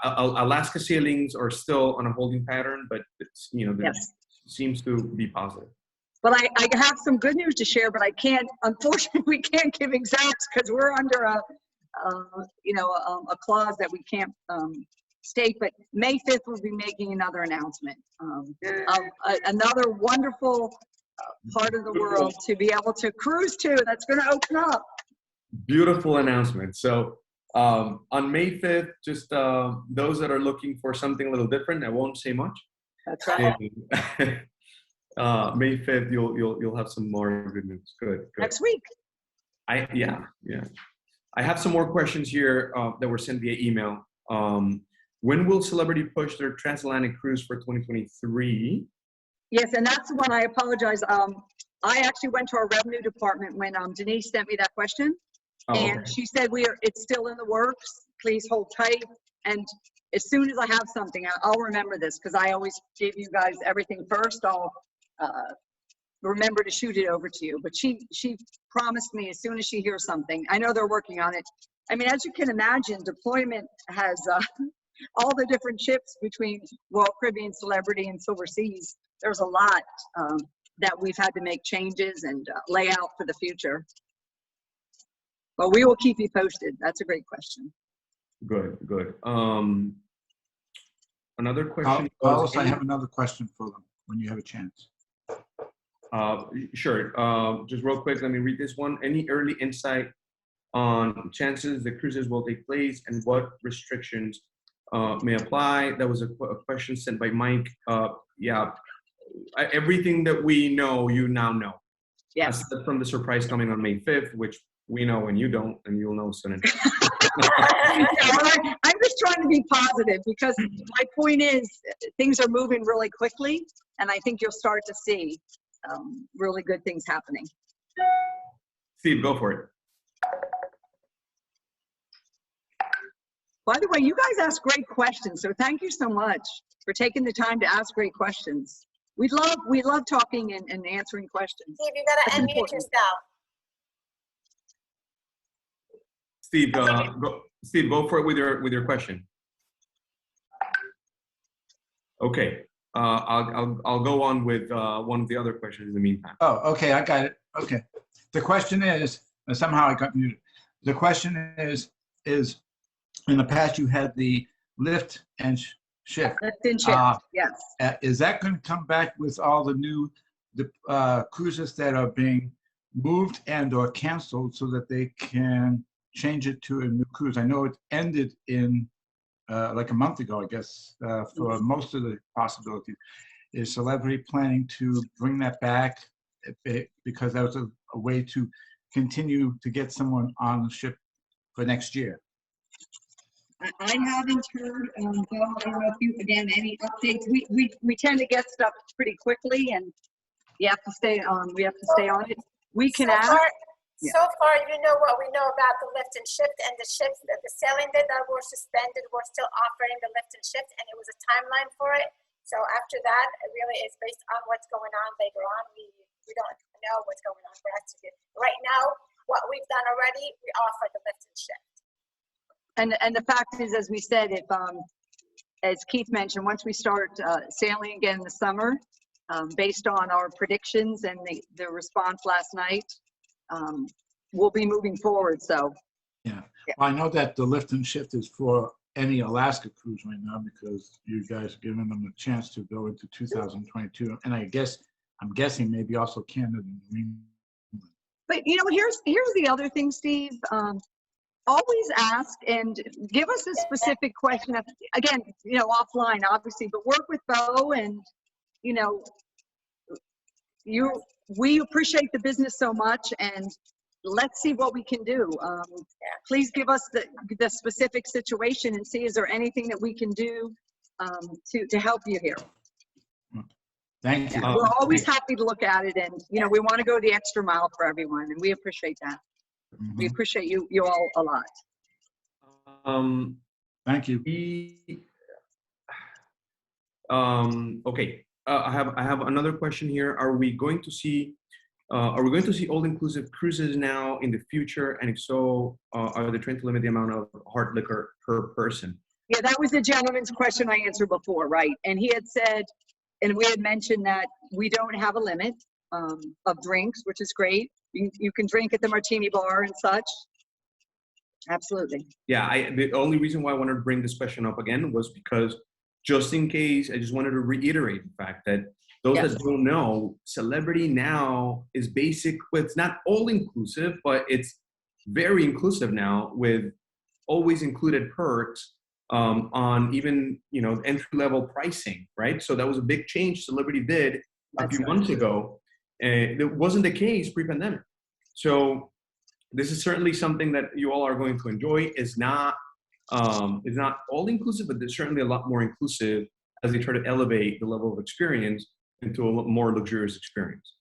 Alaska sailings are still on a holding pattern, but it's, there seems to be positive. But I have some good news to share, but I can't, unfortunately, we can't give exacts because we're under a clause that we can't state, but May 5th we'll be making another announcement of another wonderful part of the world to be able to cruise to that's going to open up. Beautiful announcement. So on May 5th, just those that are looking for something a little different, I won't say much. That's right. May 5th, you'll have some more good news. Good. Next week. Yeah. I have some more questions here that were sent via email. When will Celebrity push their transatlantic cruise for 2023? Yes, and that's the one. I apologize. I actually went to our revenue department when Denise sent me that question, and she said it's still in the works. Please hold tight, and as soon as I have something, I'll remember this because I always give you guys everything first. I'll remember to shoot it over to you. But she promised me as soon as she hears something. I know they're working on it. I mean, as you can imagine, deployment has all the different ships between Royal Caribbean, Celebrity, and Silver Seas. There's a lot that we've had to make changes and lay out for the future. But we will keep you posted. That's a great question. Good. Another question. Carlos, I have another question for them when you have a chance. Sure. Just real quick, let me read this one. Any early insight on chances the cruises will take place and what restrictions may apply? That was a question sent by Mike. Yeah, everything that we know, you now know. Yes. Aside from the surprise coming on May 5th, which we know and you don't, and you'll know soon. I'm just trying to be positive because my point is things are moving really quickly, and I think you'll start to see really good things happening. Steve, go for it. By the way, you guys ask great questions, so thank you so much for taking the time to ask great questions. We love talking and answering questions. Steve, you gotta That's unmute important. yourself. Steve, go for it with your question. Okay, I'll go on with one of the other questions in the meantime. Oh, okay, I got it. Okay, the question is, somehow I got muted. The question is in the past you had the lift and shift. Lift and shift, yes. Is that going to come back with all the new cruises that are being moved and or canceled so that they can change it to a new cruise? I know it ended in like a month ago, I guess, for most of the possibilities. Is Celebrity planning to bring that back because that was a way to continue to get someone on the ship for next year? I haven't heard, Bill, I don't know if you, again, any updates. We tend to get stuff pretty quickly, and you have to stay on. We have to stay on it. We can ask. So far, you know what we know about the lift and shift, and the ships that the sailing that were suspended were still offering the lift and shift, and it was a timeline for it. So after that, it really is based on what's going on later on. We don't know what's going on for us to do. Right now, what we've done already, we offer the lift and shift. And the fact is, as we said, if as Keith mentioned, once we start sailing again in the summer, based on our predictions and the response last night, we'll be moving forward. So yeah. Well, I know that the lift and shift is for any Alaska cruise right now because you guys are giving them a chance to go into 2022, and I'm guessing maybe also Canada and Greenland. But here's the other thing, Steve. Always ask and give us a specific question. Again, offline, obviously, but work with Bo and, we appreciate the business so much, and let's see what we can do. Please give us the specific situation and see, is there anything that we can do to help you here? Thank you. We're always happy to look at it, and we want to go the extra mile for everyone, and we appreciate that. We appreciate you all a lot. Thank you. Okay. I have another question here. Are we going to see all-inclusive cruises now in the future? And if so, are they trying to limit the amount of hard liquor per person? Yeah, that was the gentleman's question I answered before, right? And he had said, and we had mentioned that we don't have a limit of drinks, which is great. You can drink at the Martini Bar and such. Absolutely. Yeah, the only reason why I wanted to bring this question up again was because just in case, I just wanted to reiterate the fact that those that don't know, Celebrity now is well, it's not all-inclusive, but it's very inclusive now with always included perks on even, entry-level pricing, right? So that was a big change Celebrity did a few months ago. It wasn't the case pre-pandemic. So this is certainly something that you all are going to enjoy. It's not all-inclusive, but there's certainly a lot more inclusive as they try to elevate the level of experience into a more luxurious experience.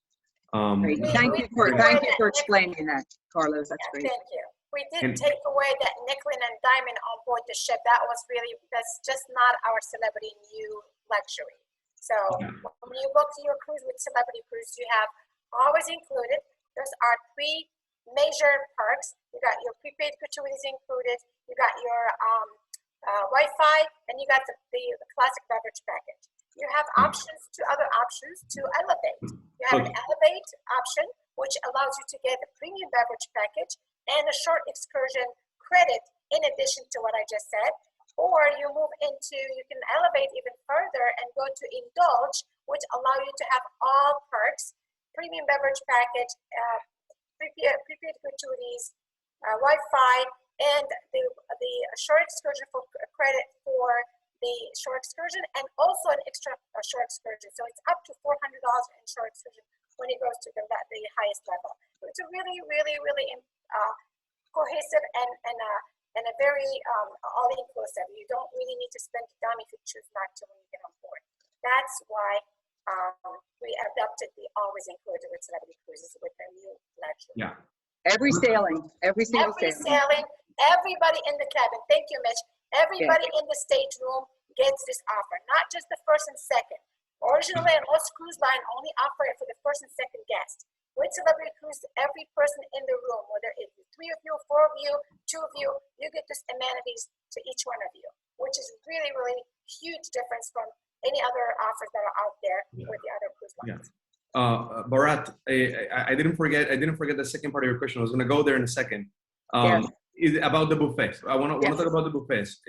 Great. Thank you for explaining that, Carlos. That's great. Thank you. We did take away that nickel and diamond on board the ship. That's just not our Celebrity new luxury. So when you book your cruise with Celebrity Cruise, you have always included. Those are 3 major perks. You got your prepaid gratuities included. You got your Wi-Fi, and you got the classic beverage package. You have other options to elevate. You have an elevate option, which allows you to get a premium beverage package and a short excursion credit in addition to what I just said. Or you can elevate even further and go to indulge, which allow you to have all perks, premium beverage package, prepaid gratuities, Wi-Fi, and the short excursion for credit for the short excursion, and also an extra short excursion. So it's up to $400 in short excursion when it goes to the highest level. So it's a really, really, really cohesive and a very all-inclusive. You don't really need to spend a dime if you choose not to when you get on board. That's why we adopted the always included with Celebrity Cruises with their new luxury. Yeah. Every sailing, every single sailing, everybody in the cabin. Thank you, Mitch. Everybody in the stateroom gets this offer, not just the first and second. Originally, most cruise line only offer it for the first and second guest. With Celebrity Cruise, every person in the room, whether it's 3 of you, 4 of you, 2 of you, you get this amenities to each one of you, which is really, really huge difference from any other offers that are out there with the other cruise lines. Bharat, I didn't forget the second part of your question. I was going to go there in a second. Is about the buffets. I want to talk about the buffets.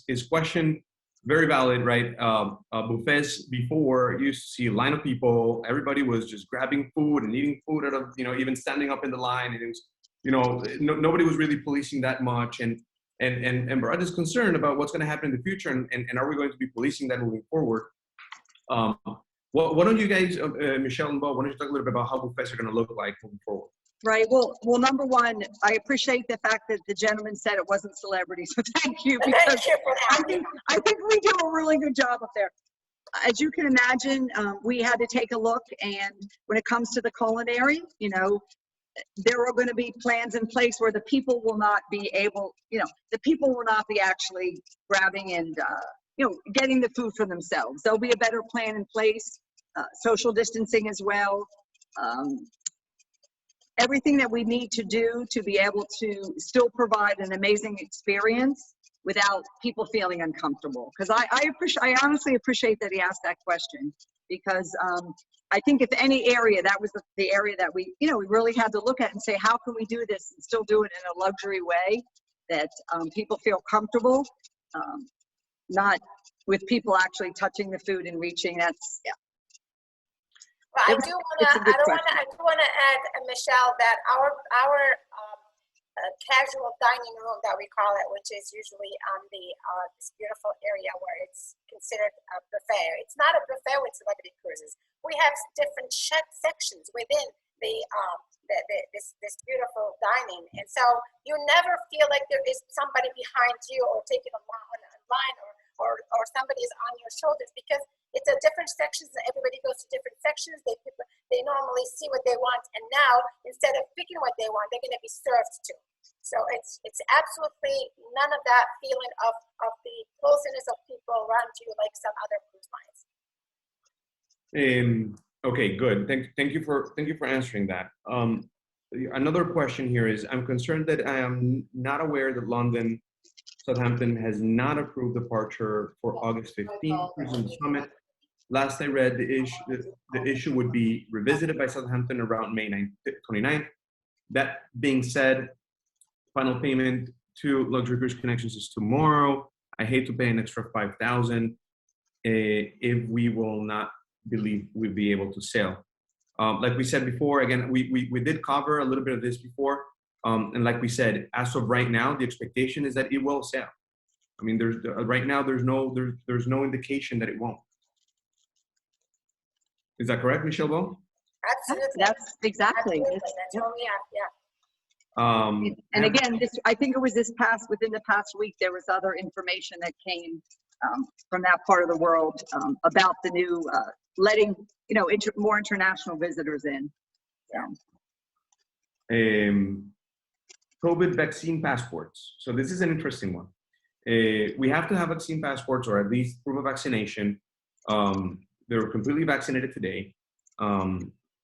His question, very valid, right? Buffets before, you used to see a line of people. Everybody was just grabbing food and eating food out of, even standing up in the line. And it was, nobody was really policing that much. And Bharat is concerned about what's going to happen in the future, and are we going to be policing that moving forward? Why don't you guys, Michelle and Bob, why don't you talk a little bit about how buffets are going to look like moving forward? Right. Well, number one, I appreciate the fact that the gentleman said it wasn't Celebrity, so thank you, because I think we do a really good job up there. As you can imagine, we had to take a look, and when it comes to the culinary, there are going to be plans in place where the people will not be able, the people will not be actually grabbing and, getting the food for themselves. There'll be a better plan in place, social distancing as well. Everything that we need to do to be able to still provide an amazing experience without people feeling uncomfortable. Because I honestly appreciate that he asked that question, because I think if any area, that was the area that we really had to look at and say, how can we do this and still do it in a luxury way that people feel comfortable, not with people actually touching the food and reaching. That's Well, I do want to add, Michelle, that our casual dining room that we call it, which is usually on the this beautiful area where it's considered a buffet. It's not a buffet with celebrity cruises. We have different sections within this beautiful dining, and so you never feel like there is somebody behind you or taking a line or somebody is on your shoulders, because it's a different sections and everybody goes to different sections. They normally see what they want, and now instead of picking what they want, they're going to be served to. So it's absolutely none of that feeling of the closeness of people around you like some other cruise lines. Okay, good. Thank you for answering that. Another question here is, I'm concerned that I am not aware that London Southampton has not approved departure for August 15th cruise on the summit. Last I read, the issue would be revisited by Southampton around May 29th. That being said, final payment to Luxury Cruise Connections is tomorrow. I hate to pay an extra $5,000 if we will not believe we'll be able to sail. Like we said before, again, we did cover a little bit of this before. And like we said, as of right now, the expectation is that it will sail. I mean, right now there's no indication that it won't. Is that correct, Michelle Bo? Absolutely. That's exactly. Absolutely. That's what we have, yeah. And again, I think it was within the past week, there was other information that came from that part of the world about the new letting more international visitors in. COVID vaccine passports. So this is an interesting one. We have to have vaccine passports, or at least proof of vaccination. They were completely vaccinated today.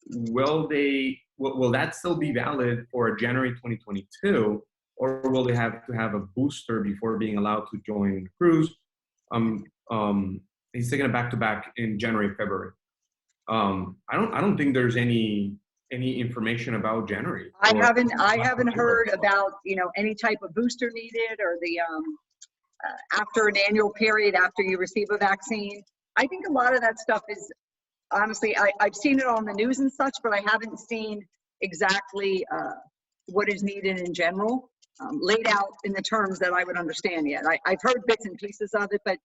Will that still be valid for January 2022, or will they have to have a booster before being allowed to join the cruise? He's taking it back to back in January, February. I don't think there's any information about January. I haven't heard about any type of booster needed, or the after an annual period after you receive a vaccine. I think a lot of that stuff is, honestly, I've seen it on the news and such, but I haven't seen exactly what is needed in general laid out in the terms that I would understand yet. I've heard bits and pieces of it, but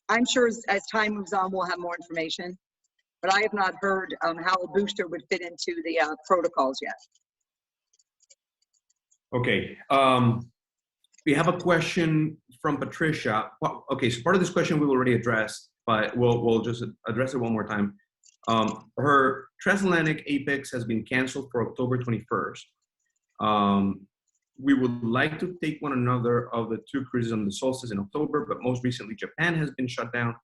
I'm sure as time moves on, we'll have more information. But I have not heard how a booster would fit into the protocols yet. Okay. We have a question from Patricia. Okay, so part of this question we've already addressed, but we'll just address it one more time. Her transatlantic Apex has been canceled for October 21st. We would like to take one another of the two cruises on the solstice in October, but most recently Japan has been shut down.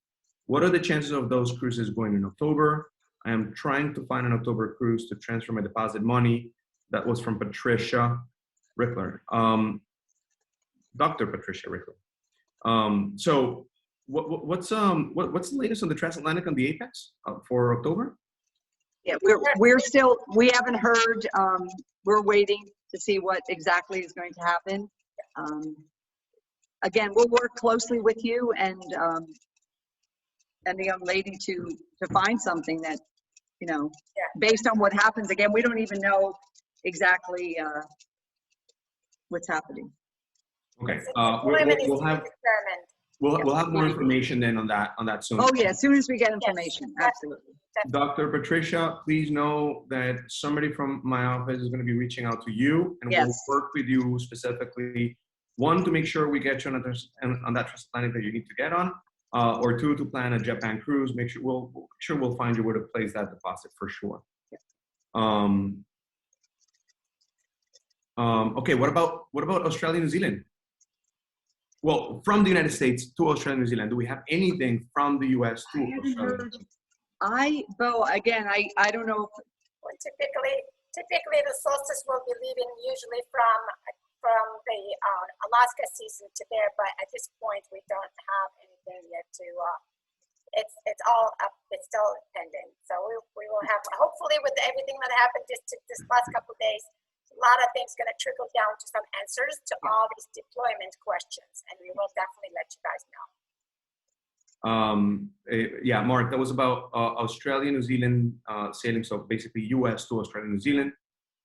What are the chances of those cruises going in October? I am trying to find an October cruise to transfer my deposit money. That was from Patricia Rickler. Dr. Patricia Rickler. So what's the latest on the transatlantic on the Apex for October? Yeah, we haven't heard. We're waiting to see what exactly is going to happen. Again, we'll work closely with you and the young lady to find something that, based on what happens. Again, we don't even know exactly what's happening. Okay, we'll have more information then on that soon. Oh yeah, as soon as we get information, absolutely. Dr. Patricia, please know that somebody from my office is going to be reaching out to you, and Yes. we'll work with you specifically. One, to make sure we get you on that transatlantic that you need to get on, or two, to plan a Japan cruise. Make sure we'll find you where to place that deposit for sure. Okay, what about Australia, New Zealand? Well, from the United States to Australia, New Zealand, do we have anything from the U.S. to Australia? Well, I don't know. Well, typically the solstice will be leaving usually from the Alaska season to there, but at this point we don't have anything yet to. It's all up. It's still pending. So we will have, hopefully, with everything that happened this last couple of days, a lot of things going to trickle down to some answers to all these deployment questions, and we will definitely let you guys know. Yeah, Mark, that was about Australia, New Zealand sailing. So basically, U.S. to Australia, New Zealand.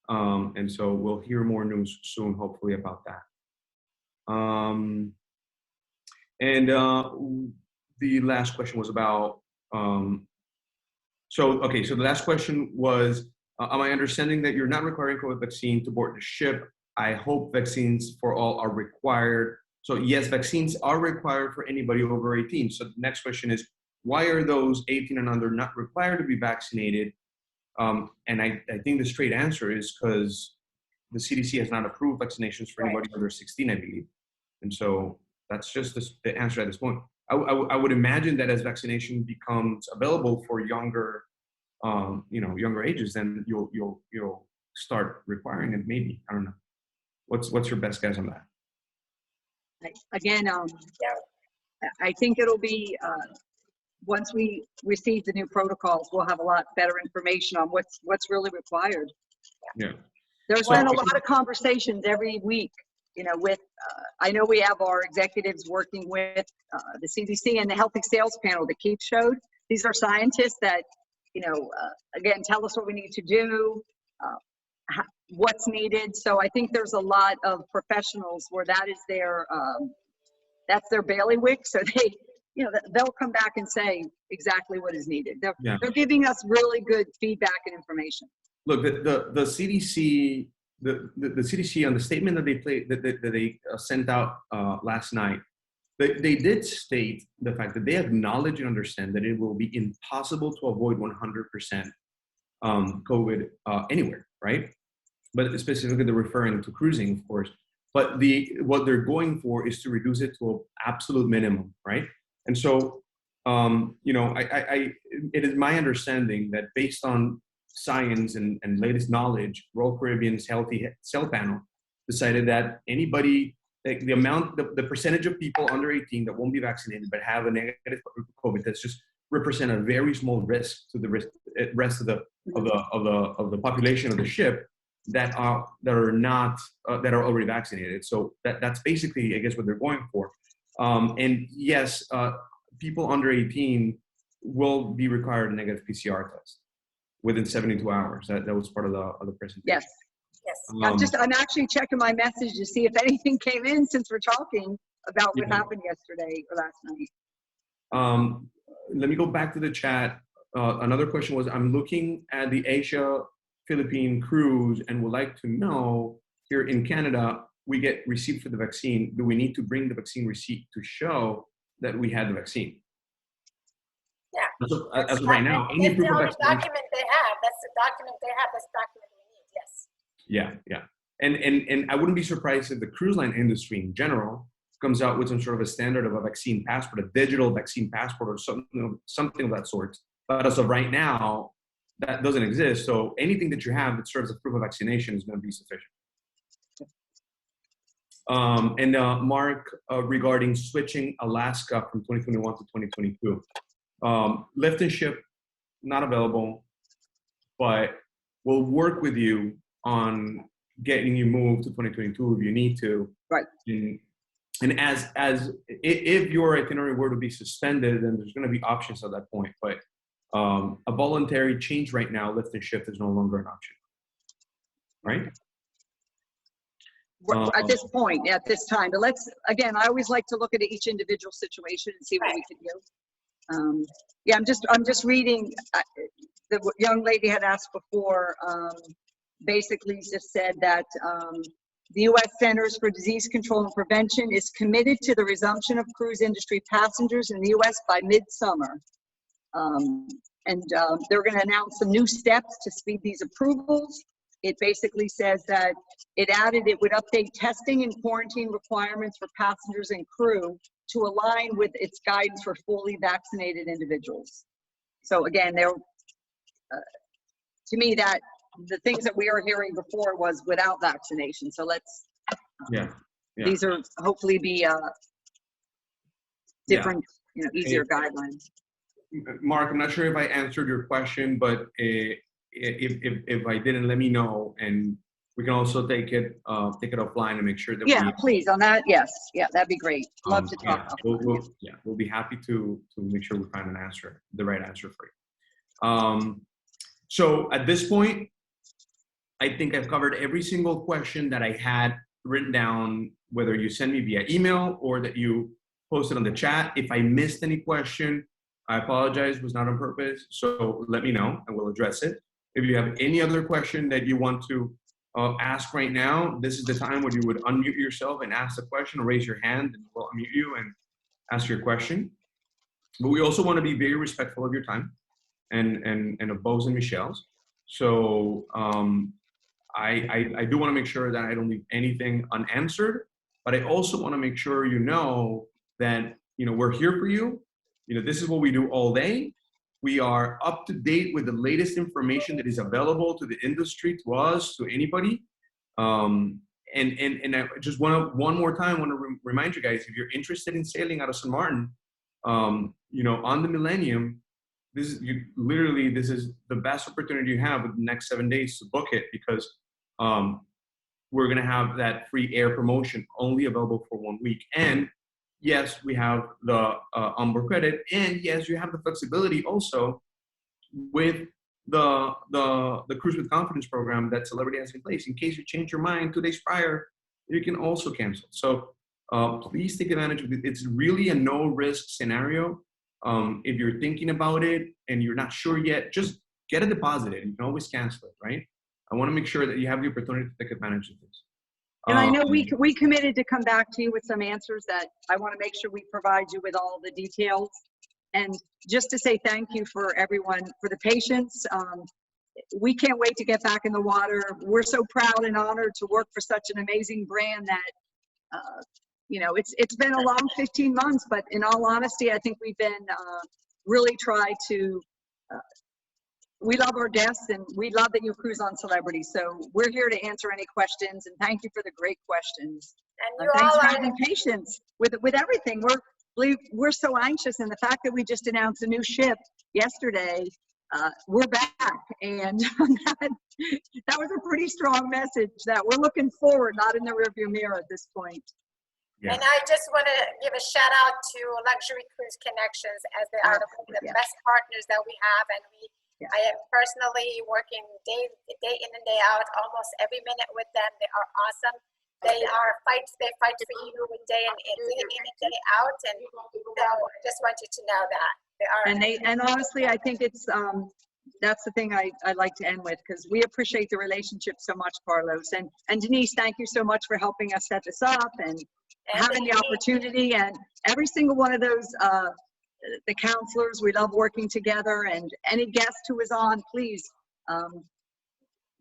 And so we'll hear more news soon, hopefully, about that. The last question was about, so the last question was, am I understanding that you're not requiring COVID vaccine to board the ship? I hope vaccines for all are required. So yes, vaccines are required for anybody over 18. So the next question is, why are those 18 and under not required to be vaccinated? And I think the straight answer is because the CDC has not approved vaccinations for anybody under 16, I believe. And so that's just the answer at this point. I would imagine that as vaccination becomes available for younger, younger ages, then you'll start requiring it. Maybe, I don't know. What's your best guess on that? Again, I think it'll be once we receive the new protocols, we'll have a lot better information on what's really required. Yeah. There's been a lot of conversations every week, with, I know we have our executives working with the CDC and the Healthy Sales Panel that Keith showed. These are scientists that, again, tell us what we need to do, what's needed. So I think there's a lot of professionals where that is that's their bailiwick. So they, they'll come back and say exactly what is needed. They're giving us really good feedback and information. Look, the CDC, the CDC on the statement that they sent out last night, they did state the fact that they acknowledge and understand that it will be impossible to avoid 100% COVID anywhere, right? But specifically they're referring to cruising, of course. But what they're going for is to reduce it to an absolute minimum, right? And so, it is my understanding that based on science and latest knowledge, Royal Caribbean's Healthy Cell Panel decided that anybody, the percentage of people under 18 that won't be vaccinated but have a negative COVID test just represent a very small risk to the rest of the population of the ship that are already vaccinated. So that's basically, I guess, what they're going for. And yes, people under 18 will be required a negative PCR test within 72 hours. That was part of the presentation. Yes. I'm actually checking my message to see if anything came in since we're talking about what happened yesterday or last night. Let me go back to the chat. Another question was, I'm looking at the Asia-Philippine cruise and would like to know, here in Canada, we get receipt for the vaccine. Do we need to bring the vaccine receipt to show that we had the vaccine? Yeah. As of right now, any proof of vaccination. Document they have. That's the document they have. That's the document we need. Yes. Yeah. And I wouldn't be surprised if the cruise line industry in general comes out with some sort of a standard of a vaccine passport, a digital vaccine passport, or something of that sort. But as of right now, that doesn't exist. So anything that you have that serves as proof of vaccination is going to be sufficient. And Mark, regarding switching Alaska from 2021 to 2022, lift and ship not available, but we'll work with you on getting you moved to 2022 if you need to. Right. And as if your itinerary were to be suspended, then there's going to be options at that point. But a voluntary change right now, lift and shift, is no longer an option. Right? At this point, at this time, but again, I always like to look at each individual situation and see what we can do. I'm just reading. The young lady had asked before, basically just said that the U.S. Centers for Disease Control and Prevention is committed to the resumption of cruise industry passengers in the U.S. by midsummer. They're going to announce some new steps to speed these approvals. It basically says that it would update testing and quarantine requirements for passengers and crew to align with its guidance for fully vaccinated individuals. So again, to me, that the things that we were hearing before was without vaccination. So these are hopefully be different, easier guidelines. Mark, I'm not sure if I answered your question, but if I didn't, let me know, and we can also take it offline and make sure that please, on that. Yes, that'd be great. Love to talk. We'll be happy to make sure we find the right answer for you. So at this point, I think I've covered every single question that I had written down, whether you send me via email or that you posted on the chat. If I missed any question, I apologize, it was not on purpose. So let me know and we'll address it. If you have any other question that you want to ask right now, this is the time where you would unmute yourself and ask the question, or raise your hand and we'll unmute you and ask your question. But we also want to be very respectful of your time and of Beau's and Michelle's. So I do want to make sure that I don't leave anything unanswered, but I also want to make sure you know that, you know, we're here for you. You know, this is what we do all day. We are up to date with the latest information that is available to the industry, to us, to anybody. And I just want to, one more time, want to remind you guys, if you're interested in sailing out of St. Martin, you know, on the Millennium, this is literally, this is the best opportunity you have with the next 7 days to book it, because we're going to have that free air promotion only available for 1 week. And yes, we have the onboard credit, and yes, you have the flexibility also with the Cruise with Confidence program that Celebrity has in place. In case you change your mind 2 days prior, you can also cancel. So please take advantage of it. It's really a no-risk scenario. If you're thinking about it and you're not sure yet, just get a deposit in. You can always cancel it, right? I want to make sure that you have the opportunity to take advantage of this. And I know we committed to come back to you with some answers that I want to make sure we provide you with all the details. And just to say thank you for everyone, for the patience. We can't wait to get back in the water. We're so proud and honored to work for such an amazing brand that, you know, it's been a long 15 months, but in all honesty, I think we've been really tried to, we love our guests and we love that you cruise on Celebrity. So we're here to answer any questions, and thank you for the great questions. And you Thanks all for are having patience with everything. We're so anxious, and the fact that we just announced a new ship yesterday, we're back, and that was a pretty strong message that we're looking forward, not in the rearview mirror at this point. Yeah. And I just want to give a shout out to Luxury Cruise Connections, as they are one of the best partners that we have. And I am personally working day in and day out, almost every minute with them. They are awesome. They fight for you day in and day out. And so I just want you to know that they are. And honestly, I think it's that's the thing I like to end with, because we appreciate the relationship so much, Carlos. And Denise, thank you so much for helping us set this up and having the opportunity. And every single one of those, the counselors, we love working together. And any guest who is on, please,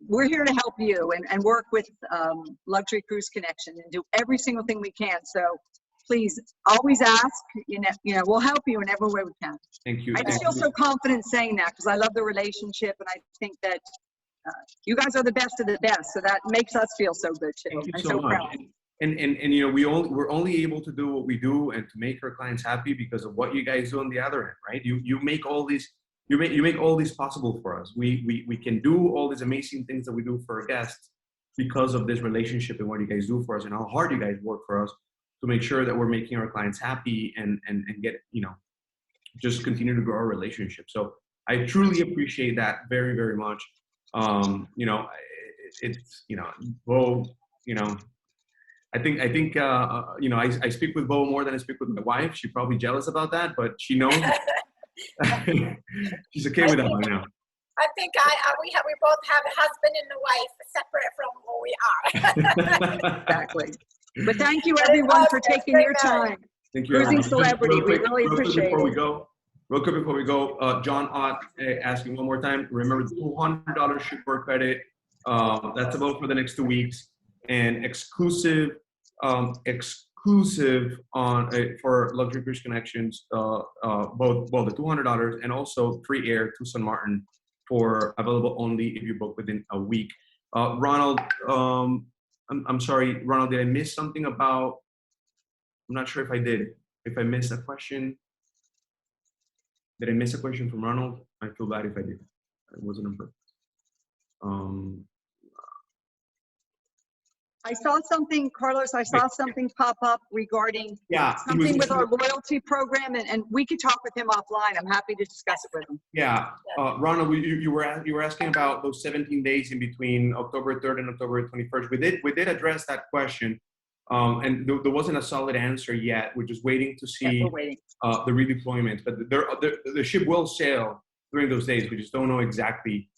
we're here to help you and work with Luxury Cruise Connection and do every single thing we can. So please always ask, you know, we'll help you in every way we can. Thank you. I just feel so confident saying that, because I love the relationship, and I think that you guys are the best of the best. So that makes us feel so good too. Thank you I'm so much. proud. And you know, we're only able to do what we do and to make our clients happy because of what you guys do on the other end, right? You make all these, you make all these possible for us. We can do all these amazing things that we do for our guests because of this relationship and what you guys do for us and how hard you guys work for us to make sure that we're making our clients happy and get, you know, just continue to grow our relationship. So I truly appreciate that very, very much. You know, it's, you know, Beau, you know, I think you know, I speak with Beau more than I speak with my wife. She's probably jealous about that, but she knows. She's okay with that by now. I think we both have a husband and a wife separate from who we are. Exactly. But thank you everyone for taking your time. Thank you. Cruising Just Celebrity, we quick, really appreciate before it. we go, real quick before we go, John Ott asking one more time. Remember the $200 shipboard credit. That's about for the next 2 weeks, and exclusive on for Luxury Cruise Connections, both the $200 and also free air to St. Martin for available only if you book within a week. Ronald, I'm sorry, Ronald, did I miss something about? I'm not sure if I did. If I missed a question, did I miss a question from Ronald? I feel bad if I did. It wasn't on purpose. I saw something, Carlos, I saw something pop up regarding Yeah. something with our loyalty program, and we could talk with him offline. I'm happy to discuss it with him. Yeah, Ronald, you were asking about those 17 days in between October 3rd and October 21st. We did address that question, and there wasn't a solid answer yet. We're just waiting to Yeah, see we're waiting. the redeployment. But the ship will sail during those days. We just don't know exactly.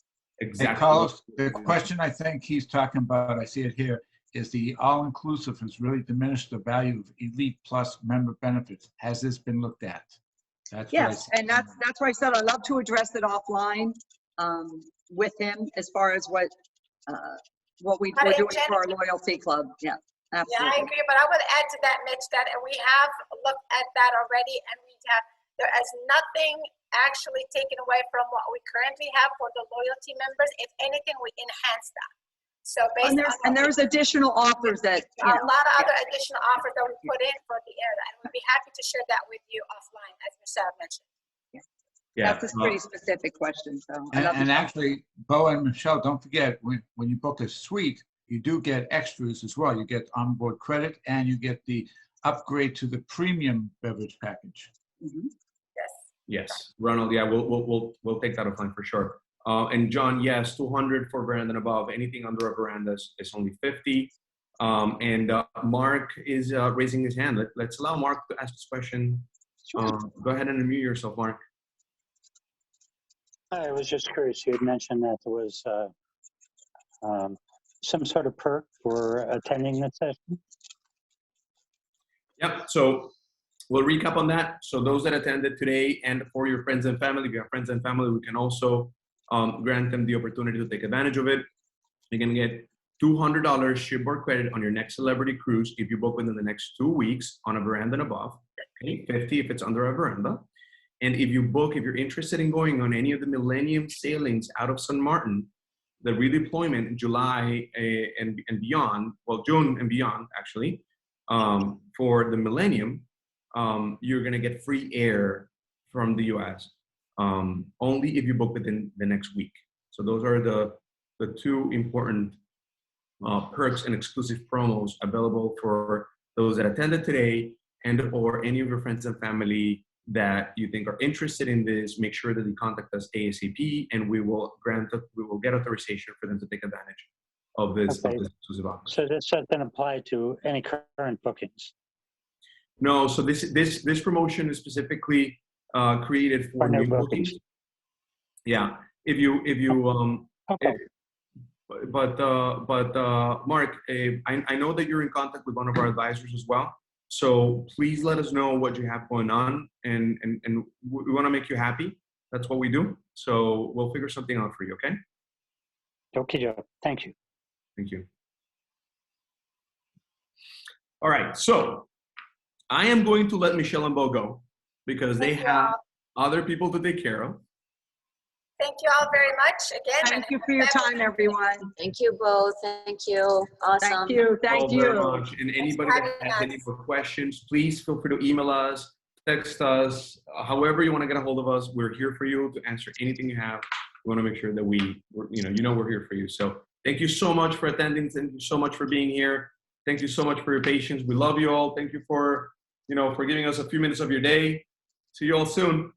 Hey, Carlos, the question I think he's talking about, I see it here, is the all-inclusive has really diminished the value of Elite Plus member benefits. Has this been looked at? That's what I Yes, see. and that's why I said I'd love to address it offline with him as far as what we're doing for our loyalty club. Yeah, Yeah, I absolutely. agree, but I would add to that, Mitch, that we have looked at that already, and there is nothing actually taken away from what we currently have for the loyalty members. If anything, we enhance that. So based And there's additional offers that, a lot of other additional offers that we put in for the area, and we'd be happy to share that with you offline, as Michelle mentioned. Yeah, that's a pretty specific question, so. I'd And, love to and talk. actually, Bo and Michelle, don't forget, when you book a suite, you do get extras as well. You get onboard credit and you get the upgrade to the premium beverage package. Mhm. Yes. Yes, Ronald. Yeah, we'll take that offline for sure. And John, yes, 200 for veranda and above. Anything under a veranda is only 50. And Mark is raising his hand. Let's allow Mark to ask this question. Go ahead and unmute yourself, Mark. I was just curious. You had mentioned that there was some sort of perk for attending that session. Yep. So we'll recap on that. So those that attended today, and for your friends and family, if you have friends and family, we can also grant them the opportunity to take advantage of it. You can get $200 shipboard credit on your next celebrity cruise if you book within the next 2 weeks on a veranda and above. Okay, 50 if it's under a veranda. And if you're interested in going on any of the Millennium sailings out of San Martin, the redeployment in July and beyond, well, June and beyond, actually, for the Millennium, you're going to get free air from the US, only if you book within the next week. So those are the two important perks and exclusive promos available for those that attended today, and or any of your friends and family that you think are interested in this. Make sure that you contact us ASAP, and we will get authorization for them to take advantage of this, Okay. of this exclusive offer. So this doesn't apply to any current bookings. No, so this promotion is specifically created for For new new bookings. bookings. Yeah, if you Okay. but Mark, I know that you're in contact with one of our advisors as well. So please let us know what you have going on, and we want to make you happy. That's what we do. So we'll figure something out for you. Okay? Okay, Joe. Thank you. Thank you. All right. So I am going to let Michelle and Bo go because they Thank you have all. other people to take care of. Thank you all very much again. Thank you for your time, everyone. Thank you both. Thank you. Awesome. Thank you, thank Thank you very you. much. And anybody that has any more questions, please feel free to email us, text us, however you want to get a hold of us. We're here for you to answer anything you have. We want to make sure that we're here for you. So thank you so much for attending. Thank you so much for being here. Thank you so much for your patience. We love you all. Thank you for giving us a few minutes of your day. See you all soon.